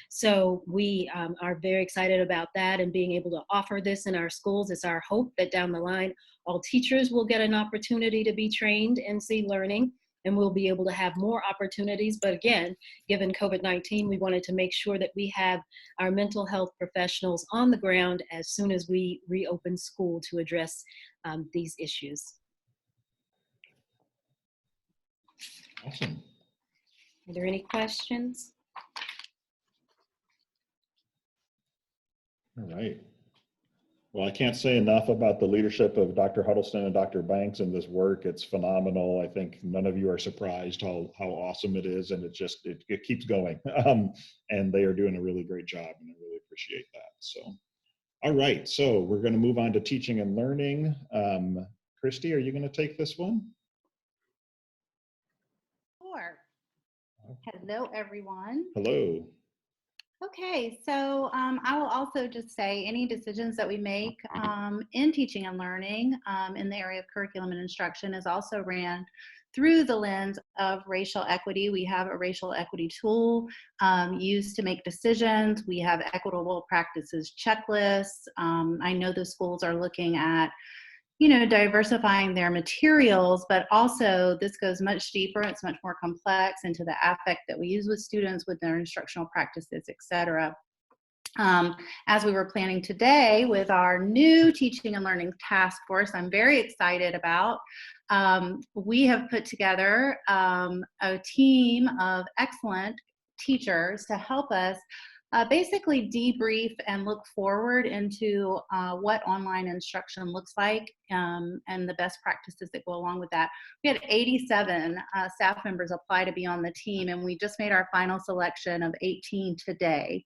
So we are very excited about that and being able to offer this in our schools. It's our hope that down the line, all teachers will get an opportunity to be trained in C learning, and we'll be able to have more opportunities. But again, given COVID-19, we wanted to make sure that we have our mental health professionals on the ground as soon as we reopen school to address these issues. Awesome. Are there any questions? All right. Well, I can't say enough about the leadership of Dr. Huddleston and Dr. Banks in this work. It's phenomenal. I think none of you are surprised how awesome it is, and it keeps going. And they are doing a really great job, and I really appreciate that. So, all right. So we're going to move on to teaching and learning. Christy, are you going to take this one? Sure. Hello, everyone. Hello. Okay, so I will also just say any decisions that we make in teaching and learning in the area of curriculum and instruction is also ran through the lens of racial equity. We have a racial equity tool used to make decisions. We have equitable practices checklists. I know the schools are looking at, you know, diversifying their materials, but also this goes much deeper. It's much more complex into the affect that we use with students, with their instructional practices, et cetera. As we were planning today with our new teaching and learning task force, I'm very excited about, we have put together a team of excellent teachers to help us basically debrief and look forward into what online instruction looks like and the best practices that go along with that. We had 87 staff members apply to be on the team, and we just made our final selection of 18 today.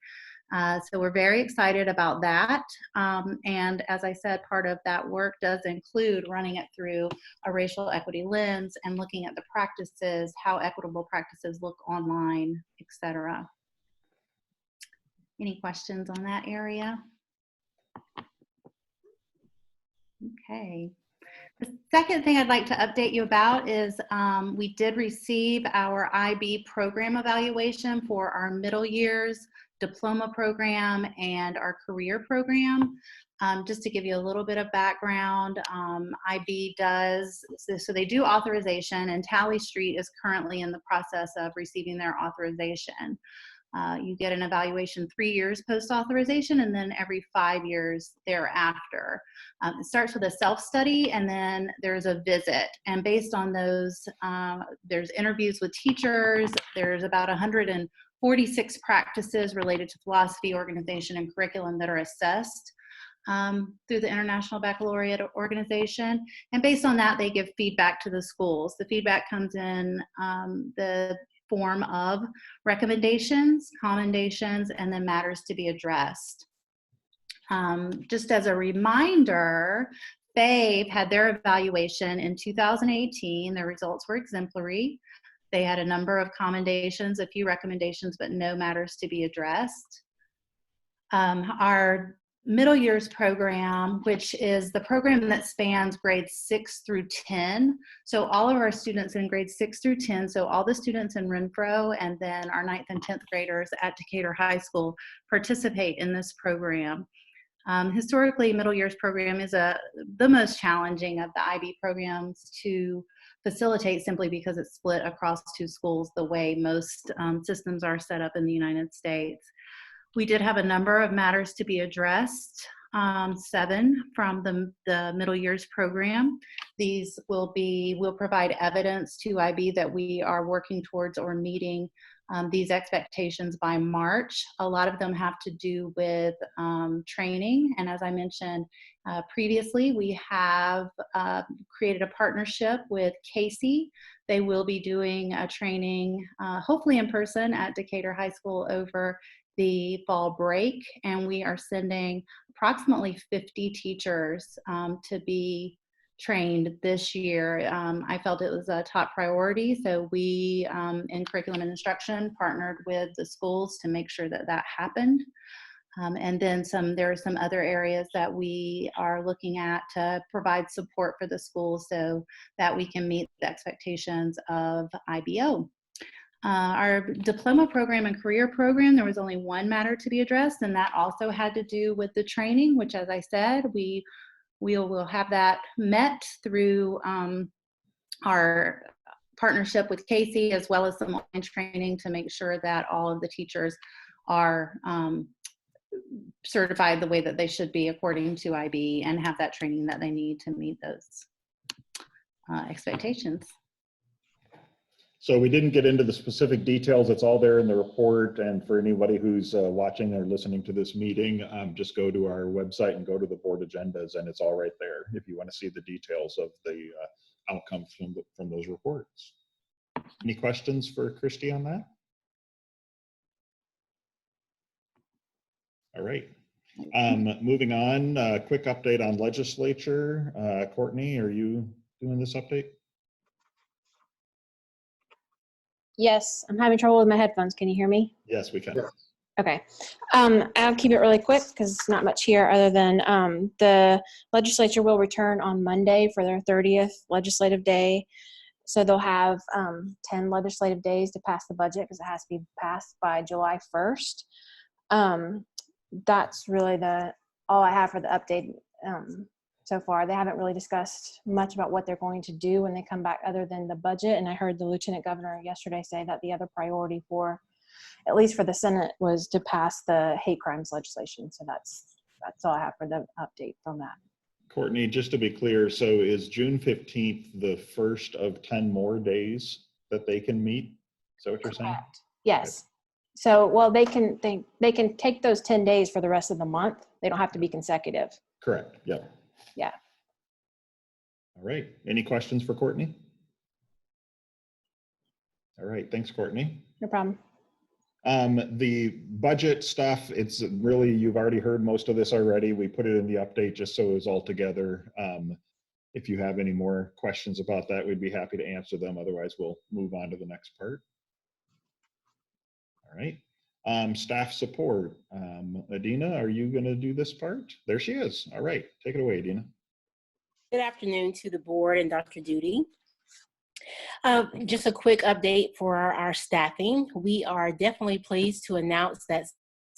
So we're very excited about that. And as I said, part of that work does include running it through a racial equity lens and looking at the practices, how equitable practices look online, et cetera. Any questions on that area? Okay. The second thing I'd like to update you about is we did receive our IB program evaluation for our middle years diploma program and our career program. Just to give you a little bit of background, IB does, so they do authorization, and Tally Street is currently in the process of receiving their authorization. You get an evaluation 3 years post-authorization and then every 5 years thereafter. It starts with a self-study and then there's a visit. And based on those, there's interviews with teachers. There's about 146 practices related to philosophy, organization, and curriculum that are assessed through the International Baccalaureate Organization. And based on that, they give feedback to the schools. The feedback comes in the form of recommendations, commendations, and then matters to be addressed. Just as a reminder, FAVE had their evaluation in 2018. Their results were exemplary. They had a number of commendations, a few recommendations, but no matters to be addressed. Our middle years program, which is the program that spans grades 6 through 10. So all of our students in grades 6 through 10, so all the students in Renfro and then our 9th and 10th graders at Decatur High School participate in this program. Historically, middle years program is the most challenging of the IB programs to facilitate, simply because it's split across 2 schools the way most systems are set up in the United States. We did have a number of matters to be addressed, 7 from the middle years program. These will provide evidence to IB that we are working towards or meeting these expectations by March. A lot of them have to do with training. And as I mentioned previously, we have created a partnership with Casey. They will be doing a training, hopefully in person at Decatur High School over the fall break, and we are sending approximately 50 teachers to be trained this year. I felt it was a top priority, so we in curriculum and instruction partnered with the schools to make sure that that happened. And then there are some other areas that we are looking at to provide support for the schools so that we can meet the expectations of IBO. Our diploma program and career program, there was only one matter to be addressed, and that also had to do with the training, which, as I said, we will have that met through our partnership with Casey, as well as some online training to make sure that all of the teachers are certified the way that they should be according to IB and have that training that they need to meet those expectations. So we didn't get into the specific details. It's all there in the report. And for anybody who's watching or listening to this meeting, just go to our website and go to the board agendas, and it's all right there if you want to see the details of the outcomes from those reports. Any questions for Christy on that? All right. Moving on, quick update on legislature. Courtney, are you doing this update? Yes, I'm having trouble with my headphones. Can you hear me? Yes, we can. Okay. I'll keep it really quick because it's not much here other than the legislature will return on Monday for their 30th legislative day. So they'll have 10 legislative days to pass the budget because it has to be passed by July 1st. That's really all I have for the update so far. They haven't really discussed much about what they're going to do when they come back other than the budget. And I heard the Lieutenant Governor yesterday say that the other priority for, at least for the Senate, was to pass the hate crimes legislation. So that's all I have for the update from that. Courtney, just to be clear, so is June 15th the first of 10 more days that they can meet? Is that what you're saying? Correct. Yes. So, well, they can take those 10 days for the rest of the month. They don't have to be consecutive. Correct. Yeah. Yeah. All right. Any questions for Courtney? All right. Thanks, Courtney. No problem. The budget stuff, it's really, you've already heard most of this already. We put it in the update just so it was all together. If you have any more questions about that, we'd be happy to answer them. Otherwise, we'll move on to the next part. All right. Staff support. Adina, are you going to do this part? There she is. All right. Take it away, Adina. Good afternoon to the board and Dr. Duty. Just a quick update for our staffing. We are definitely pleased to announce that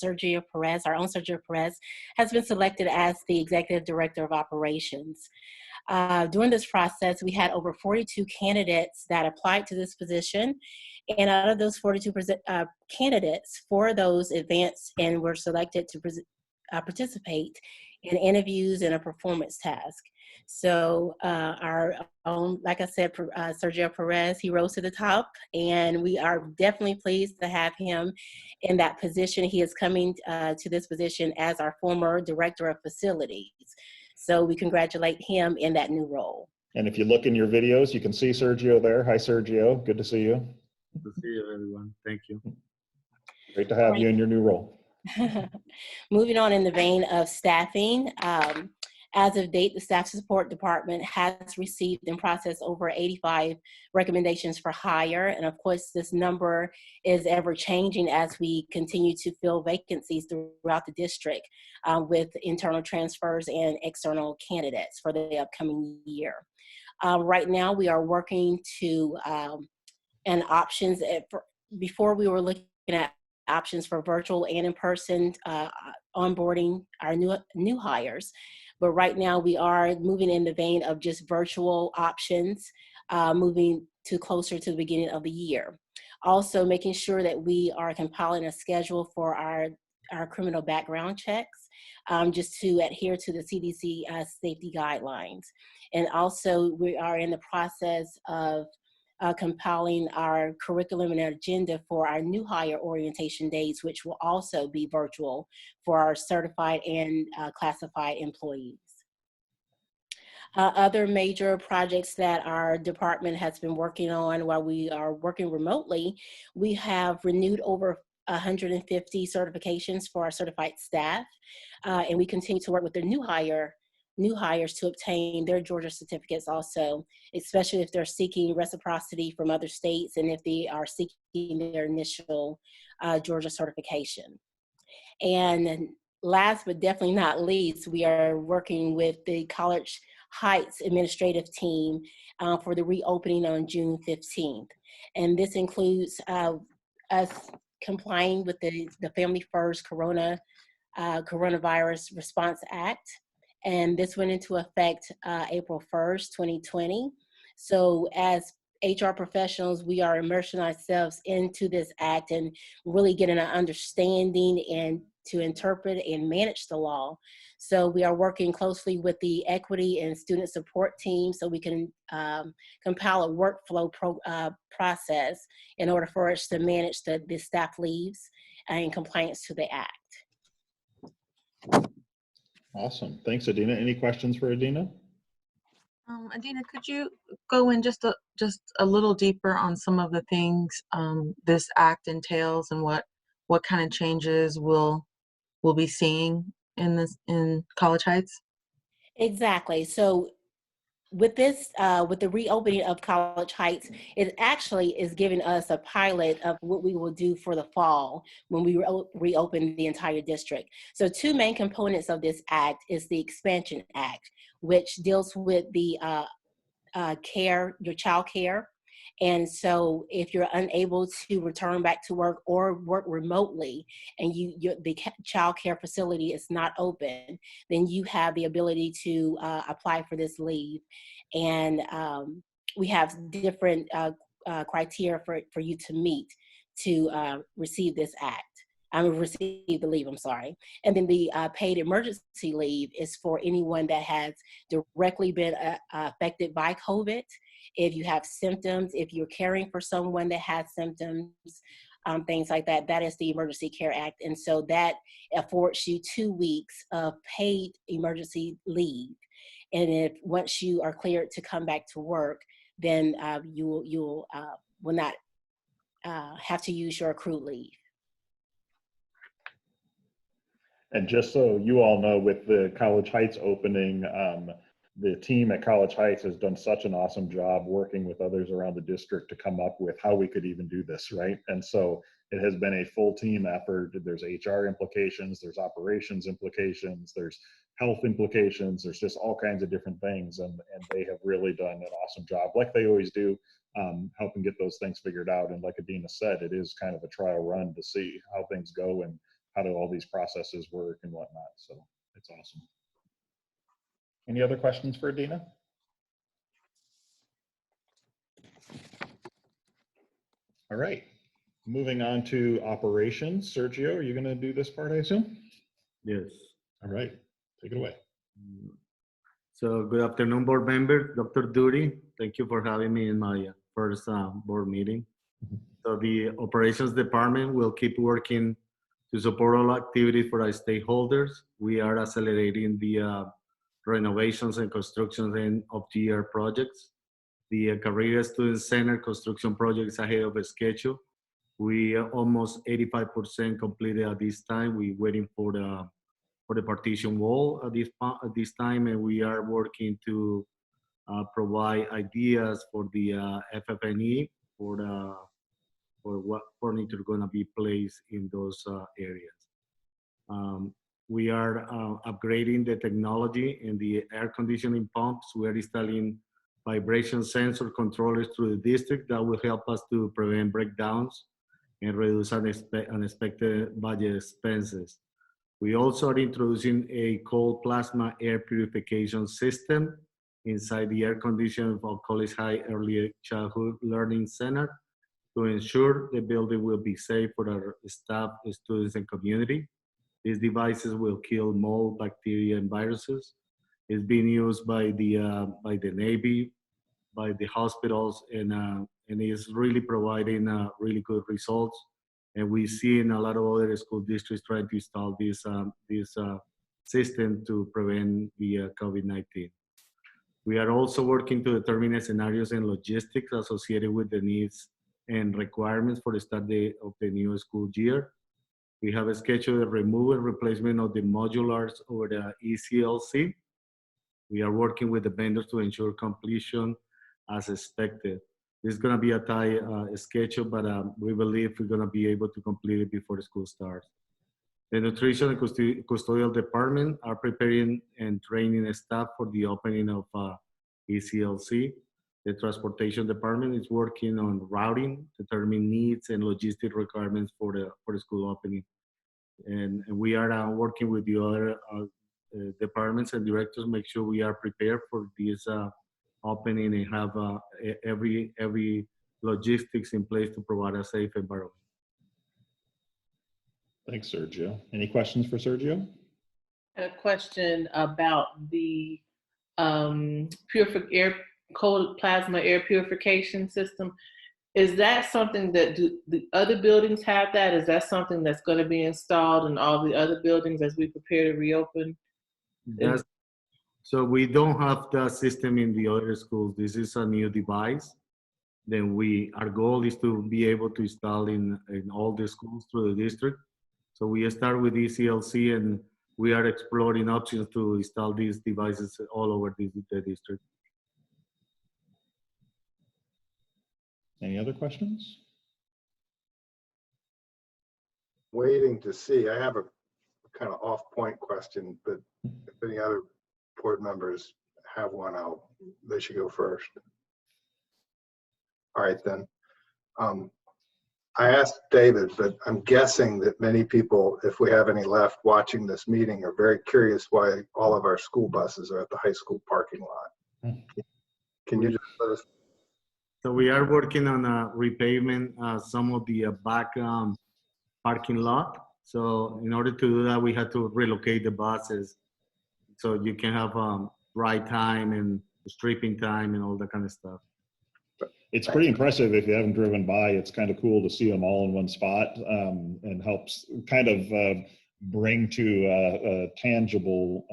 Sergio Perez, our own Sergio Perez, has been selected as the Executive Director of Operations. During this process, we had over 42 candidates that applied to this position. And out of those 42 candidates, 4 of those advanced and were selected to participate in interviews and a performance task. So our own, like I said, Sergio Perez, he rose to the top, and we are definitely pleased to have him in that position. He is coming to this position as our former Director of Facilities. So we congratulate him in that new role. And if you look in your videos, you can see Sergio there. Hi, Sergio. Good to see you. Good to see you, everyone. Thank you. Great to have you in your new role. Moving on in the vein of staffing, as of date, the Staff Support Department has received and processed over 85 recommendations for hire. And of course, this number is ever changing as we continue to fill vacancies throughout the district with internal transfers and external candidates for the upcoming year. Right now, we are working to and options. Before we were looking at options for virtual and in-person onboarding our new hires. But right now we are moving in the vein of just virtual options, moving to closer to the beginning of the year. Also making sure that we are compiling a schedule for our criminal background checks, just to adhere to the CDC safety guidelines. And also we are in the process of compiling our curriculum and agenda for our new hire orientation days, which will also be virtual for our certified and classified employees. Other major projects that our department has been working on while we are working remotely, we have renewed over 150 certifications for our certified staff, and we continue to work with the new hires to obtain their Georgia certificates also, especially if they're seeking reciprocity from other states and if they are seeking their initial Georgia certification. And last but definitely not least, we are working with the College Heights administrative team for the reopening on June 15th. And this includes us complying with the Family First Coronavirus Response Act. And this went into effect April 1st, 2020. So as HR professionals, we are immersing ourselves into this act and really getting an understanding and to interpret and manage the law. So we are working closely with the equity and student support team so we can compile a workflow process in order for us to manage the staff leaves in compliance to the act. Awesome. Thanks, Adina. Any questions for Adina? Adina, could you go in just a little deeper on some of the things this act entails and what kind of changes we'll be seeing in College Heights? Exactly. So with this, with the reopening of College Heights, it actually is giving us a pilot of what we will do for the fall when we reopen the entire district. So 2 main components of this act is the Expansion Act, which deals with the your child care And so if you're unable to return back to work or work remotely and the child care facility is not open, then you have the ability to apply for this leave. And we have different criteria for you to meet to receive this act. Receive the leave, I'm sorry. And then the paid emergency leave is for anyone that has directly been affected by COVID. If you have symptoms, if you're caring for someone that has symptoms, things like that, that is the Emergency Care Act. And so that affords you 2 weeks of paid emergency leave. And if once you are cleared to come back to work, then you will not have to use your accrued leave. And just so you all know, with the College Heights opening, the team at College Heights has done such an awesome job working with others around the district to come up with how we could even do this, right? And so it has been a full team effort. There's HR implications, there's operations implications, there's health implications, there's just all kinds of different things. And they have really done an awesome job, like they always do, helping get those things figured out. And like Adina said, it is kind of a trial run to see how things go and how do all these processes work and whatnot. So it's awesome. Any other questions for Adina? All right, moving on to operations. Sergio, are you going to do this part, I assume? Yes. All right, take it away. So good afternoon, board member, Dr. Duty. Thank you for having me in my first board meeting. So the operations department will keep working to support all activities for our stakeholders. We are accelerating the renovations and construction of GR projects. The Career Student Center construction project is ahead of schedule. We are almost 85% completed at this time. We're waiting for the partition wall at this time, and we are working to provide ideas for the FF&E for what furniture is going to be placed in those areas. We are upgrading the technology in the air conditioning pumps. We are installing vibration sensor controllers through the district that will help us to prevent breakdowns and reduce unexpected budget expenses. We also are introducing a cold plasma air purification system inside the air conditioning of College High Early Childhood Learning Center to ensure the building will be safe for our staff, students, and community. These devices will kill mold, bacteria, and viruses. It's being used by the Navy, by the hospitals, and is really providing really good results. And we see in a lot of other school districts trying to install this system to prevent the COVID-19. We are also working to determine scenarios and logistics associated with the needs and requirements for the start of the new school year. We have scheduled a removal and replacement of the modulars over the ECLC. We are working with the vendors to ensure completion as expected. This is going to be a tight schedule, but we believe we're going to be able to complete it before the school starts. The nutrition and custodial department are preparing and training staff for the opening of ECLC. The transportation department is working on routing, determining needs and logistic requirements for the school opening. And we are working with the other departments and directors to make sure we are prepared for this opening and have every logistics in place to provide a safe environment. Thanks, Sergio. Any questions for Sergio? A question about the cold plasma air purification system. Is that something that the other buildings have that? Is that something that's going to be installed in all the other buildings as we prepare to reopen? So we don't have that system in the other schools. This is a new device. Then our goal is to be able to install in all the schools through the district. So we start with ECLC and we are exploring options to install these devices all over the district. Any other questions? Waiting to see. I have a kind of off-point question, but if any other board members have one, they should go first. All right, then. I asked David, but I'm guessing that many people, if we have any left watching this meeting, are very curious why all of our school buses are at the high school parking lot. Can you just let us? So we are working on a repavement some of the back parking lot. So in order to do that, we had to relocate the buses so you can have ride time and stripping time and all that kind of stuff. It's pretty impressive if you haven't driven by. It's kind of cool to see them all in one spot, and helps kind of bring to a tangible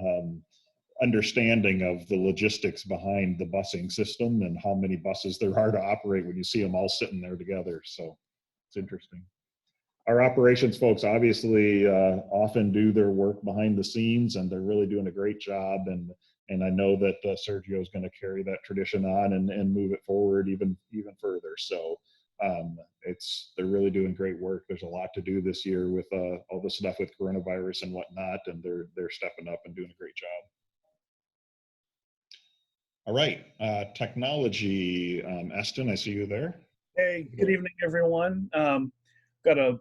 understanding of the logistics behind the busing system and how many buses there are to operate when you see them all sitting there together. So it's interesting. Our operations folks obviously often do their work behind the scenes, and they're really doing a great job. And I know that Sergio is going to carry that tradition on and move it forward even further. So they're really doing great work. There's a lot to do this year with all the stuff with coronavirus and whatnot, and they're stepping up and doing a great job. All right, technology. Eston, I see you there. Hey, good evening, everyone. Got a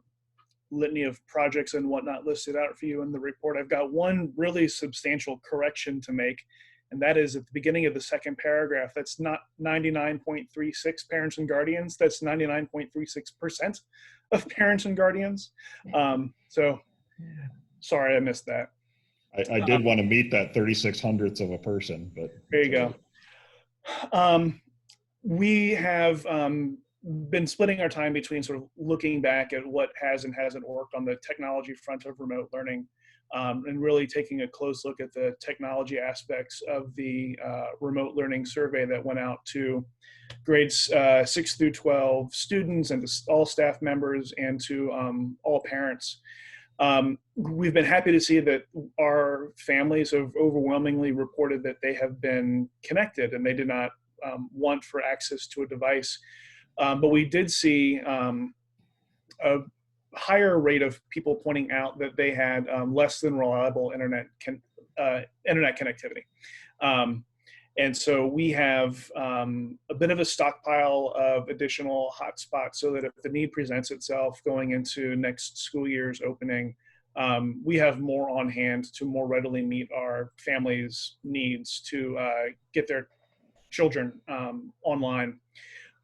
litany of projects and whatnot listed out for you in the report. I've got one really substantial correction to make, and that is at the beginning of the second paragraph. That's not 99.36 parents and guardians. That's 99.36% of parents and guardians. So sorry, I missed that. I did want to meet that 3600ths of a person, but there you go. We have been splitting our time between sort of looking back at what has and hasn't worked on the technology front of remote learning, and really taking a close look at the technology aspects of the remote learning survey that went out to grades 6 through 12 students and to all staff members and to all parents. We've been happy to see that our families have overwhelmingly reported that they have been connected and they did not want for access to a device. But we did see a higher rate of people pointing out that they had less than reliable internet connectivity. And so we have a bit of a stockpile of additional hotspots so that if the need presents itself going into next school year's opening, we have more on hand to more readily meet our families' needs to get their children online.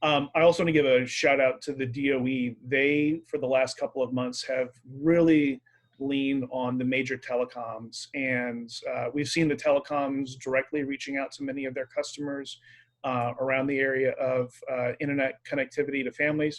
I also want to give a shout out to the DOE. They, for the last couple of months, have really leaned on the major telecoms. And we've seen the telecoms directly reaching out to many of their customers around the area of internet connectivity to families.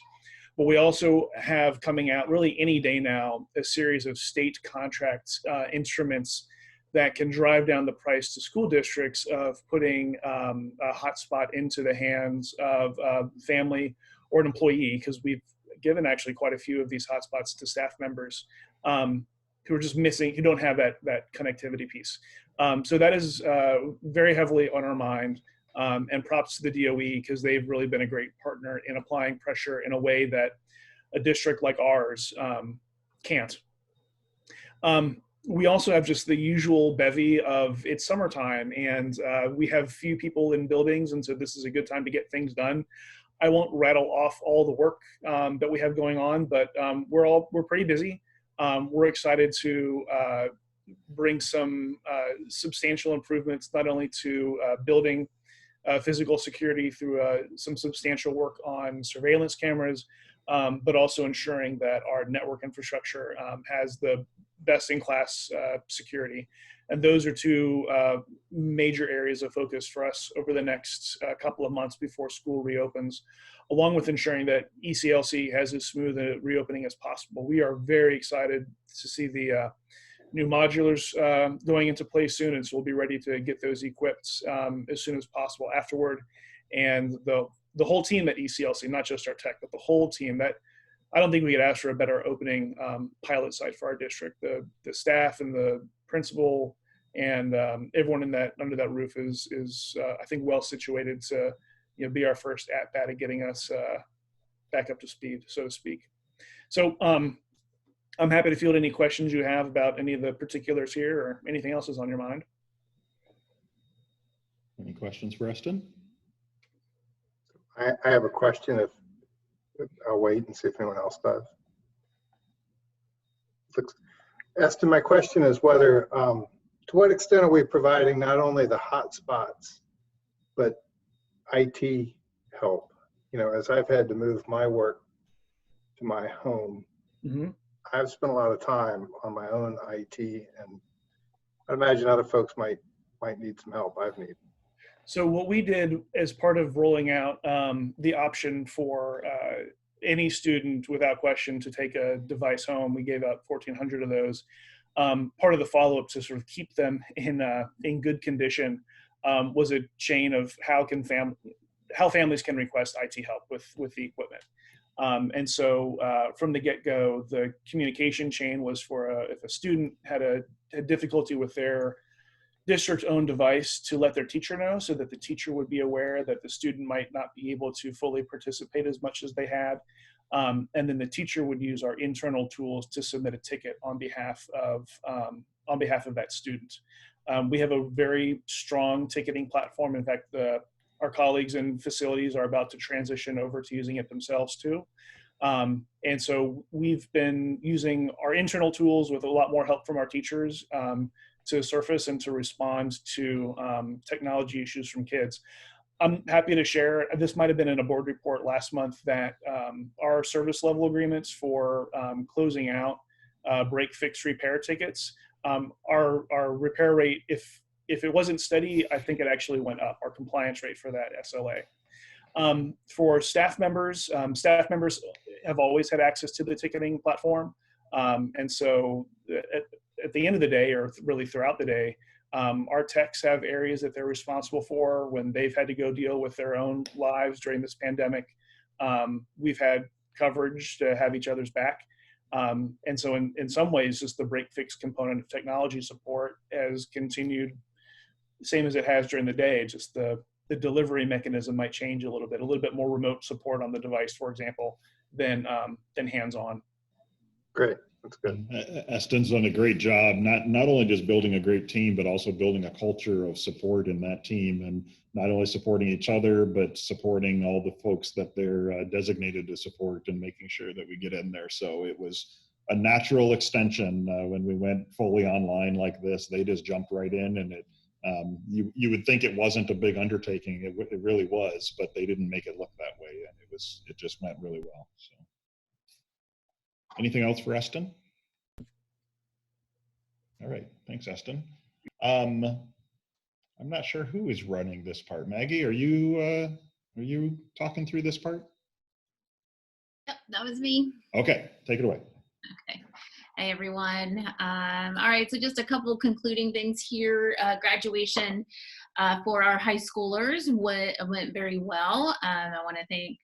But we also have coming out really any day now, a series of state contracts instruments that can drive down the price to school districts of putting a hotspot into the hands of a family or an employee, because we've given actually quite a few of these hotspots to staff members who are just missing, who don't have that connectivity piece. So that is very heavily on our mind, and props to the DOE because they've really been a great partner in applying pressure in a way that a district like ours can't. We also have just the usual bevy of it's summertime and we have few people in buildings, and so this is a good time to get things done. I won't rattle off all the work that we have going on, but we're pretty busy. We're excited to bring some substantial improvements, not only to building physical security through some substantial work on surveillance cameras, but also ensuring that our network infrastructure has the best-in-class security. And those are two major areas of focus for us over the next couple of months before school reopens, along with ensuring that ECLC has as smooth a reopening as possible. We are very excited to see the new modulars going into place soon, and so we'll be ready to get those equipped as soon as possible afterward. And the whole team at ECLC, not just our tech, but the whole team, that I don't think we could ask for a better opening pilot site for our district. The staff and the principal and everyone in under that roof is I think well situated to be our first at bat at getting us back up to speed, so to speak. So I'm happy to field any questions you have about any of the particulars here or anything else is on your mind. Any questions for Eston? I have a question. If I'll wait and see if anyone else does. Esther, my question is whether, to what extent are we providing not only the hot spots, but IT help? You know, as I've had to move my work to my home, I've spent a lot of time on my own IT, and I imagine other folks might need some help. I've needed. So what we did as part of rolling out the option for any student without question to take a device home, we gave out 1,400 of those. Part of the follow-up to sort of keep them in good condition was a chain of how families can request IT help with the equipment. And so from the get-go, the communication chain was for if a student had difficulty with their district-owned device, to let their teacher know, so that the teacher would be aware that the student might not be able to fully participate as much as they had. And then the teacher would use our internal tools to submit a ticket on behalf of that student. We have a very strong ticketing platform. In fact, our colleagues in facilities are about to transition over to using it themselves too. And so we've been using our internal tools with a lot more help from our teachers to surface and to respond to technology issues from kids. I'm happy to share, this might have been in a board report last month, that our service level agreements for closing out break, fix, repair tickets, our repair rate, if it wasn't steady, I think it actually went up, our compliance rate for that SLA. For staff members have always had access to the ticketing platform. And so at the end of the day, or really throughout the day, our techs have areas that they're responsible for when they've had to go deal with their own lives during this pandemic. We've had coverage to have each other's back. And so in some ways, just the break fix component of technology support has continued same as it has during the day. Just the delivery mechanism might change a little bit more remote support on the device, for example, than hands-on. Great. That's good. Eston's done a great job, not only just building a great team, but also building a culture of support in that team, and not only supporting each other, but supporting all the folks that they're designated to support, and making sure that we get in there. So it was a natural extension when we went fully online like this. They just jumped right in, and it you would think it wasn't a big undertaking. It really was, but they didn't make it look that way, and it just went really well. So. Anything else for Eston? All right, thanks, Eston. I'm not sure who is running this part. Maggie, are you talking through this part? Yep, that was me. Okay, take it away. Okay. Hey, everyone. All right, so just a couple concluding things here. Graduation for our high schoolers went very well. I want to thank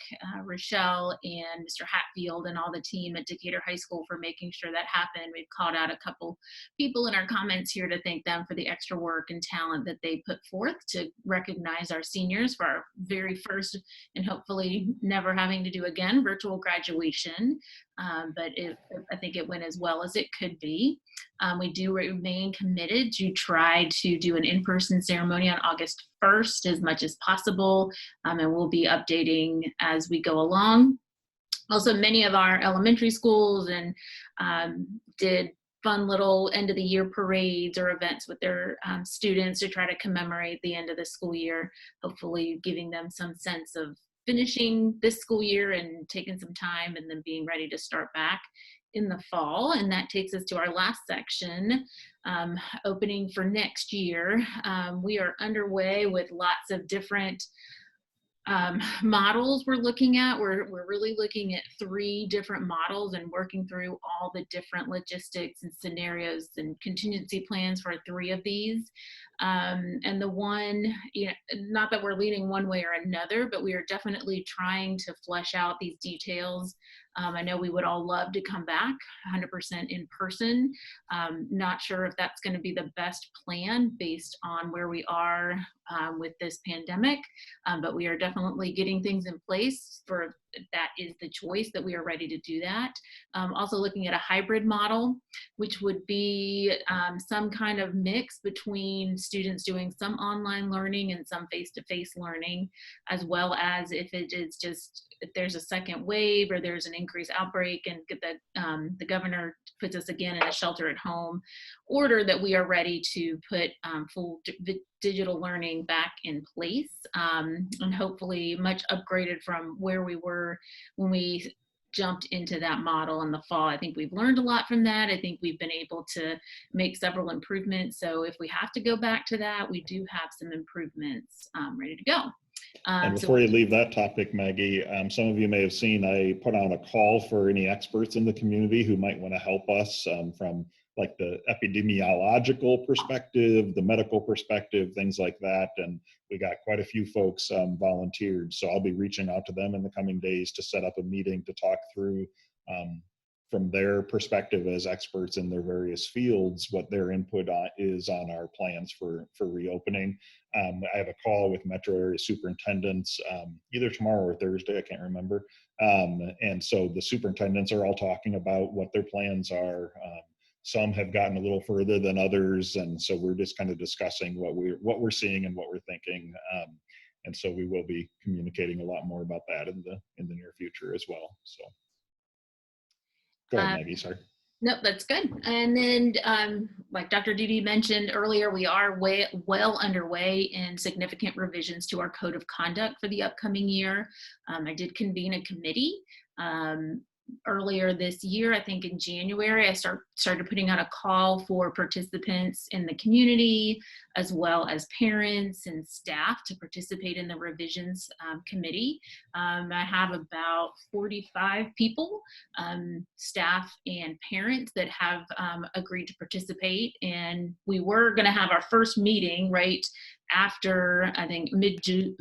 Rochelle and Mr. Hatfield and all the team at Decatur High School for making sure that happened. We've called out a couple people in our comments here to thank them for the extra work and talent that they put forth to recognize our seniors for our very first, and hopefully never having to do again, virtual graduation. But I think it went as well as it could be. We do remain committed to try to do an in-person ceremony on August 1st as much as possible, and we'll be updating as we go along. Also, many of our elementary schools did fun little end of the year parades or events with their students to try to commemorate the end of the school year, hopefully giving them some sense of finishing this school year and taking some time and then being ready to start back in the fall. And that takes us to our last section, opening for next year. We are underway with lots of different models we're looking at. We're really looking at 3 different models and working through all the different logistics and scenarios and contingency plans for 3 of these. And the one, not that we're leaning one way or another, but we are definitely trying to flesh out these details. I know we would all love to come back 100% in person. Not sure if that's going to be the best plan based on where we are with this pandemic, but we are definitely getting things in place for that is the choice, that we are ready to do that. Also looking at a hybrid model, which would be some kind of mix between students doing some online learning and some face-to-face learning, as well as if it is just, if there's a second wave or there's an increased outbreak and the governor puts us again in a shelter at home order, that we are ready to put full digital learning back in place, and hopefully much upgraded from where we were when we jumped into that model in the fall. I think we've learned a lot from that. I think we've been able to make several improvements. So if we have to go back to that, we do have some improvements ready to go. And before you leave that topic, Maggie, some of you may have seen I put on a call for any experts in the community who might want to help us from like the epidemiological perspective, the medical perspective, things like that. And we got quite a few folks volunteered. So I'll be reaching out to them in the coming days to set up a meeting to talk through from their perspective as experts in their various fields, what their input is on our plans for reopening. I have a call with metro area superintendents either tomorrow or Thursday, I can't remember. And so the superintendents are all talking about what their plans are. Some have gotten a little further than others, and so we're just kind of discussing what we're seeing and what we're thinking. And so we will be communicating a lot more about that in the near future as well. So go ahead, Maggie. Sorry. No, that's good. And then, like Dr. Duty mentioned earlier, we are well underway in significant revisions to our code of conduct for the upcoming year. I did convene a committee earlier this year. I think in January, I started putting out a call for participants in the community, as well as parents and staff, to participate in the revisions committee. I have about 45 people, staff and parents, that have agreed to participate. And we were going to have our first meeting right after, I think, mid-March.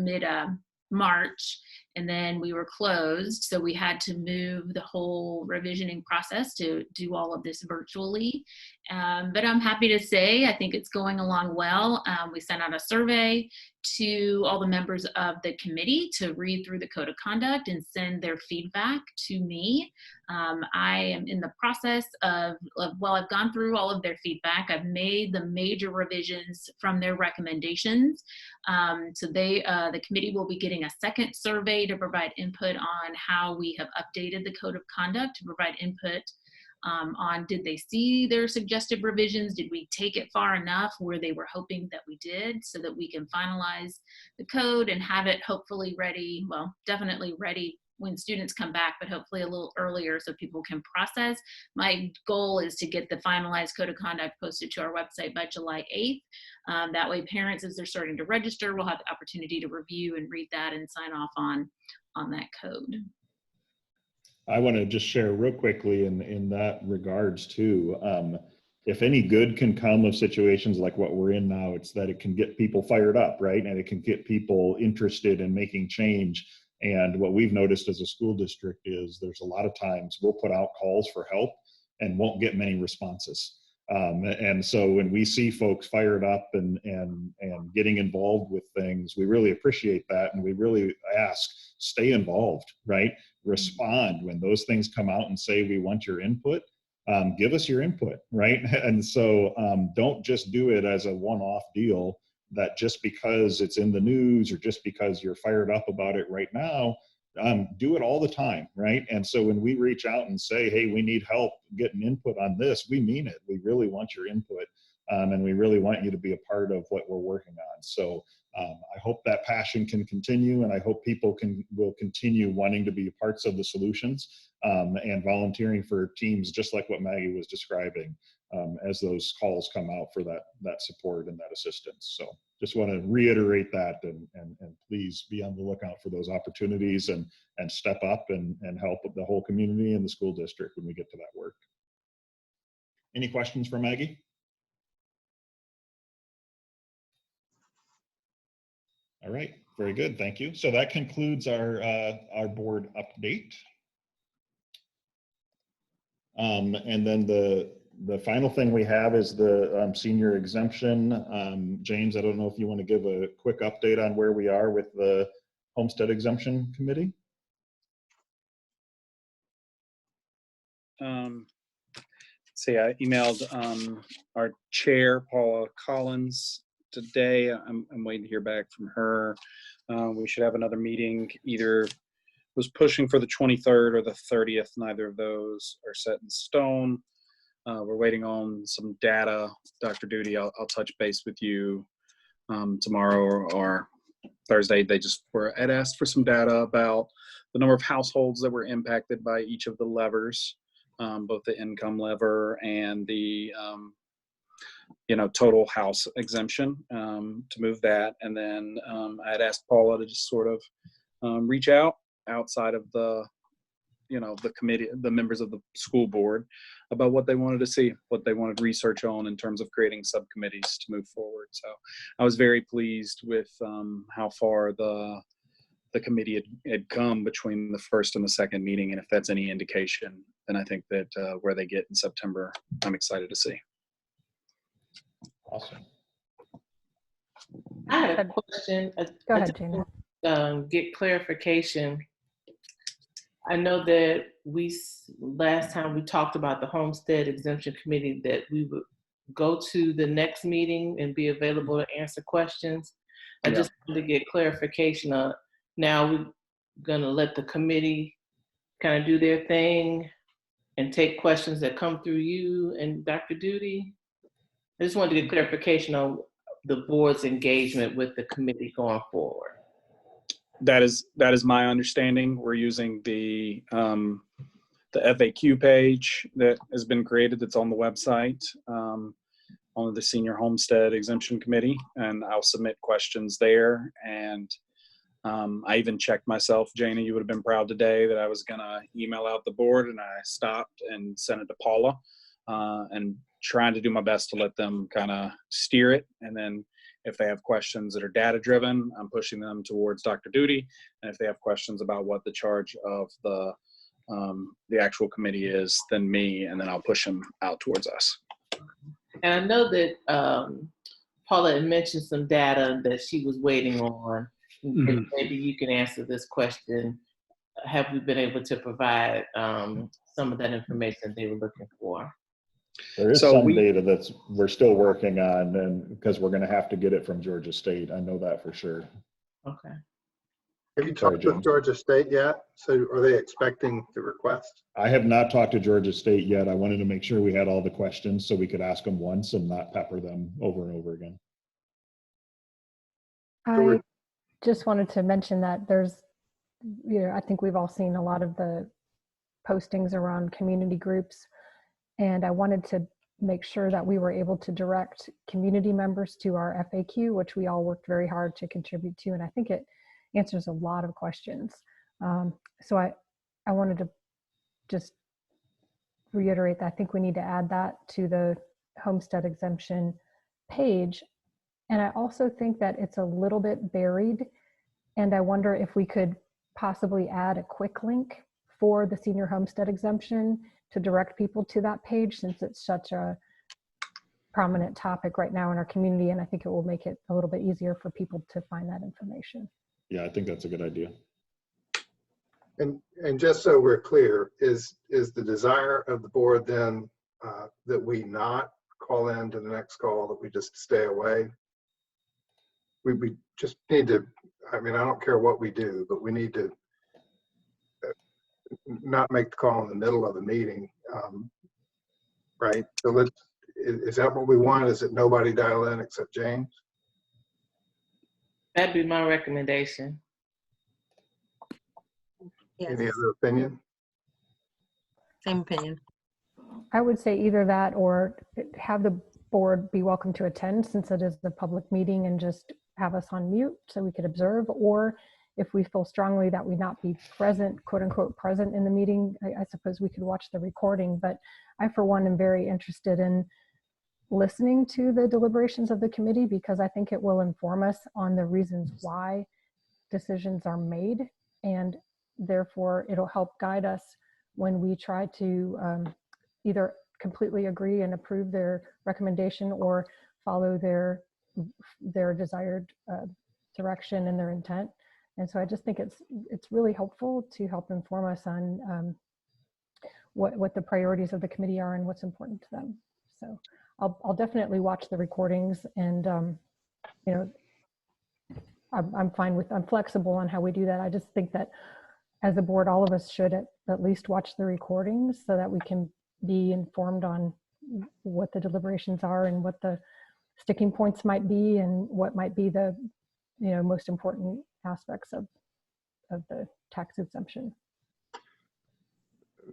And then we were closed, so we had to move the whole revisioning process to do all of this virtually. But I'm happy to say I think it's going along well. We sent out a survey to all the members of the committee to read through the code of conduct and send their feedback to me. I am in the process of, well, I've gone through all of their feedback. I've made the major revisions from their recommendations. So the committee will be getting a second survey to provide input on how we have updated the code of conduct, to provide input on, did they see their suggested revisions? Did we take it far enough where they were hoping that we did, so that we can finalize the code and have it hopefully ready, well, definitely ready when students come back, but hopefully a little earlier so people can process. My goal is to get the finalized code of conduct posted to our website by July 8th. That way parents, as they're starting to register, will have the opportunity to review and read that and sign off on that code. I want to just share real quickly in that regards too. If any good can come of situations like what we're in now, it's that it can get people fired up, right? And it can get people interested in making change. And what we've noticed as a school district is there's a lot of times we'll put out calls for help and won't get many responses. And so when we see folks fired up and getting involved with things, we really appreciate that. And we really ask, stay involved, right? Respond when those things come out and say, we want your input. Give us your input, right? And so don't just do it as a one-off deal, that just because it's in the news or just because you're fired up about it right now, do it all the time, right? And so when we reach out and say, hey, we need help getting input on this, we mean it. We really want your input, and we really want you to be a part of what we're working on. So I hope that passion can continue, and I hope people will continue wanting to be parts of the solutions and volunteering for teams, just like what Maggie was describing, as those calls come out for that support and that assistance. So just want to reiterate that, and please be on the lookout for those opportunities and step up and help the whole community and the school district when we get to that work. Any questions for Maggie? All right, very good, thank you. So that concludes our board update. And then the final thing we have is the senior exemption. James, I don't know if you want to give a quick update on where we are with the Homestead Exemption Committee? See, I emailed our chair, Paula Collins, today. I'm waiting to hear back from her. We should have another meeting, either was pushing for the 23rd or the 30th. Neither of those are set in stone. We're waiting on some data. Dr. Duty, I'll touch base with you tomorrow or Thursday. They just had asked for some data about the number of households that were impacted by each of the levers, both the income lever and the total house exemption, to move that. And then I had asked Paula to just sort of reach out outside of the committee, the members of the school board, about what they wanted to see, what they wanted research on in terms of creating subcommittees to move forward. So I was very pleased with how far the committee had come between the first and the second meeting. And if that's any indication, then I think that where they get in September, I'm excited to see. Awesome. I had a question. Go ahead, Gina. Get clarification. I know that last time we talked about the Homestead Exemption Committee, that we would go to the next meeting and be available to answer questions. I just wanted to get clarification on, now we're gonna let the committee kind of do their thing and take questions that come through you and Dr. Duty. I just wanted to get clarification on the board's engagement with the committee going forward. That is my understanding. We're using the FAQ page that has been created, that's on the website, on the Senior Homestead Exemption Committee, and I'll submit questions there. And I even checked myself, Jana, you would have been proud today that I was gonna email out the board, and I stopped and sent it to Paula, and trying to do my best to let them kind of steer it. And then if they have questions that are data driven, I'm pushing them towards Dr. Duty. And if they have questions about what the charge of the actual committee is, then me, and then I'll push them out towards us. And I know that Paula had mentioned some data that she was waiting on. Mm-hmm. Maybe you can answer this question. Have we been able to provide some of that information they were looking for? There is some data that we're still working on, and because we're going to have to get it from Georgia State. I know that for sure. Okay. Have you talked with Georgia State yet? So are they expecting the request? I have not talked to Georgia State yet. I wanted to make sure we had all the questions so we could ask them once and not pepper them over and over again. I just wanted to mention that there's, I think we've all seen a lot of the postings around community groups, and I wanted to make sure that we were able to direct community members to our FAQ, which we all worked very hard to contribute to, and I think it answers a lot of questions. So I wanted to just reiterate that I think we need to add that to the homestead exemption page. And I also think that it's a little bit buried, and I wonder if we could possibly add a quick link for the senior homestead exemption to direct people to that page, since it's such a prominent topic right now in our community, and I think it will make it a little bit easier for people to find that information. Yeah, I think that's a good idea. And just so we're clear, is the desire of the board then that we not call in to the next call, that we just stay away? We just need to, I mean, I don't care what we do, but we need to not make the call in the middle of the meeting, right? So is that what we want? Is it nobody dial in except James? That'd be my recommendation. Yes. Any other opinion? Same opinion. I would say either that or have the board be welcome to attend, since it is the public meeting, and just have us on mute so we could observe. Or if we feel strongly that we not be present, quote unquote, present in the meeting, I suppose we could watch the recording. But I, for one, am very interested in listening to the deliberations of the committee, because I think it will inform us on the reasons why decisions are made, and therefore it'll help guide us when we try to either completely agree and approve their recommendation or follow their desired direction and their intent. And so I just think it's really helpful to help inform us on what the priorities of the committee are and what's important to them. So I'll definitely watch the recordings, and you know, I'm flexible on how we do that. I just think that as a board, all of us should at least watch the recordings so that we can be informed on what the deliberations are and what the sticking points might be and what might be the, you know, most important aspects of the tax exemption.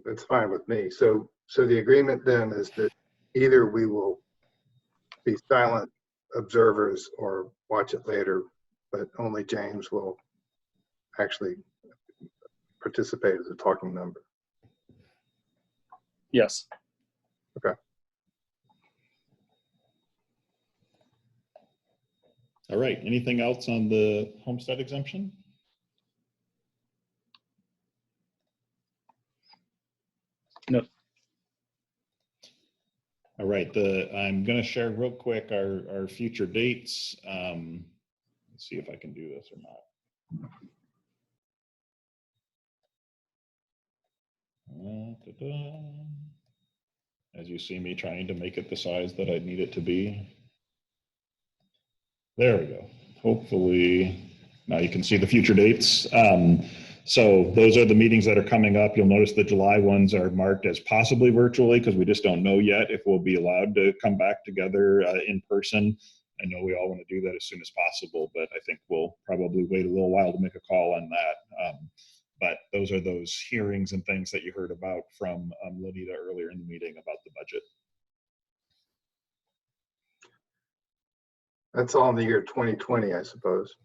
That's fine with me. So the agreement then is that either we will be silent observers or watch it later, but only James will actually participate as a talking member. Yes. Okay. All right, anything else on the homestead exemption? No. All right, I'm going to share real quick our future dates. Let's see if I can do this or not. As you see me trying to make it the size that I need it to be. There we go. Hopefully now you can see the future dates. So those are the meetings that are coming up. You'll notice the July ones are marked as possibly virtually because we just don't know yet if we'll be allowed to come back together in person. I know we all want to do that as soon as possible, but I think we'll probably wait a little while to make a call on that. But those are those hearings and things that you heard about from Lanita earlier in the meeting about the budget. That's all in the year 2020, I suppose.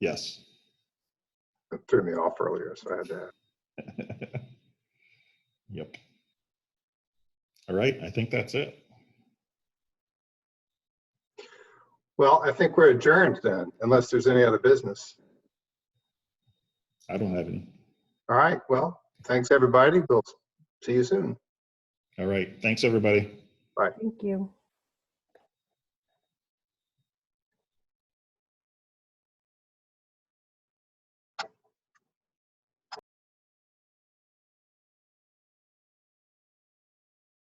Yes. It threw me off earlier, so I had to ask. Yep. All right, I think that's it. Well, I think we're adjourned then, unless there's any other business. I don't have any. All right, well, thanks everybody. We'll see you soon. All right, thanks everybody. Bye. Thank you.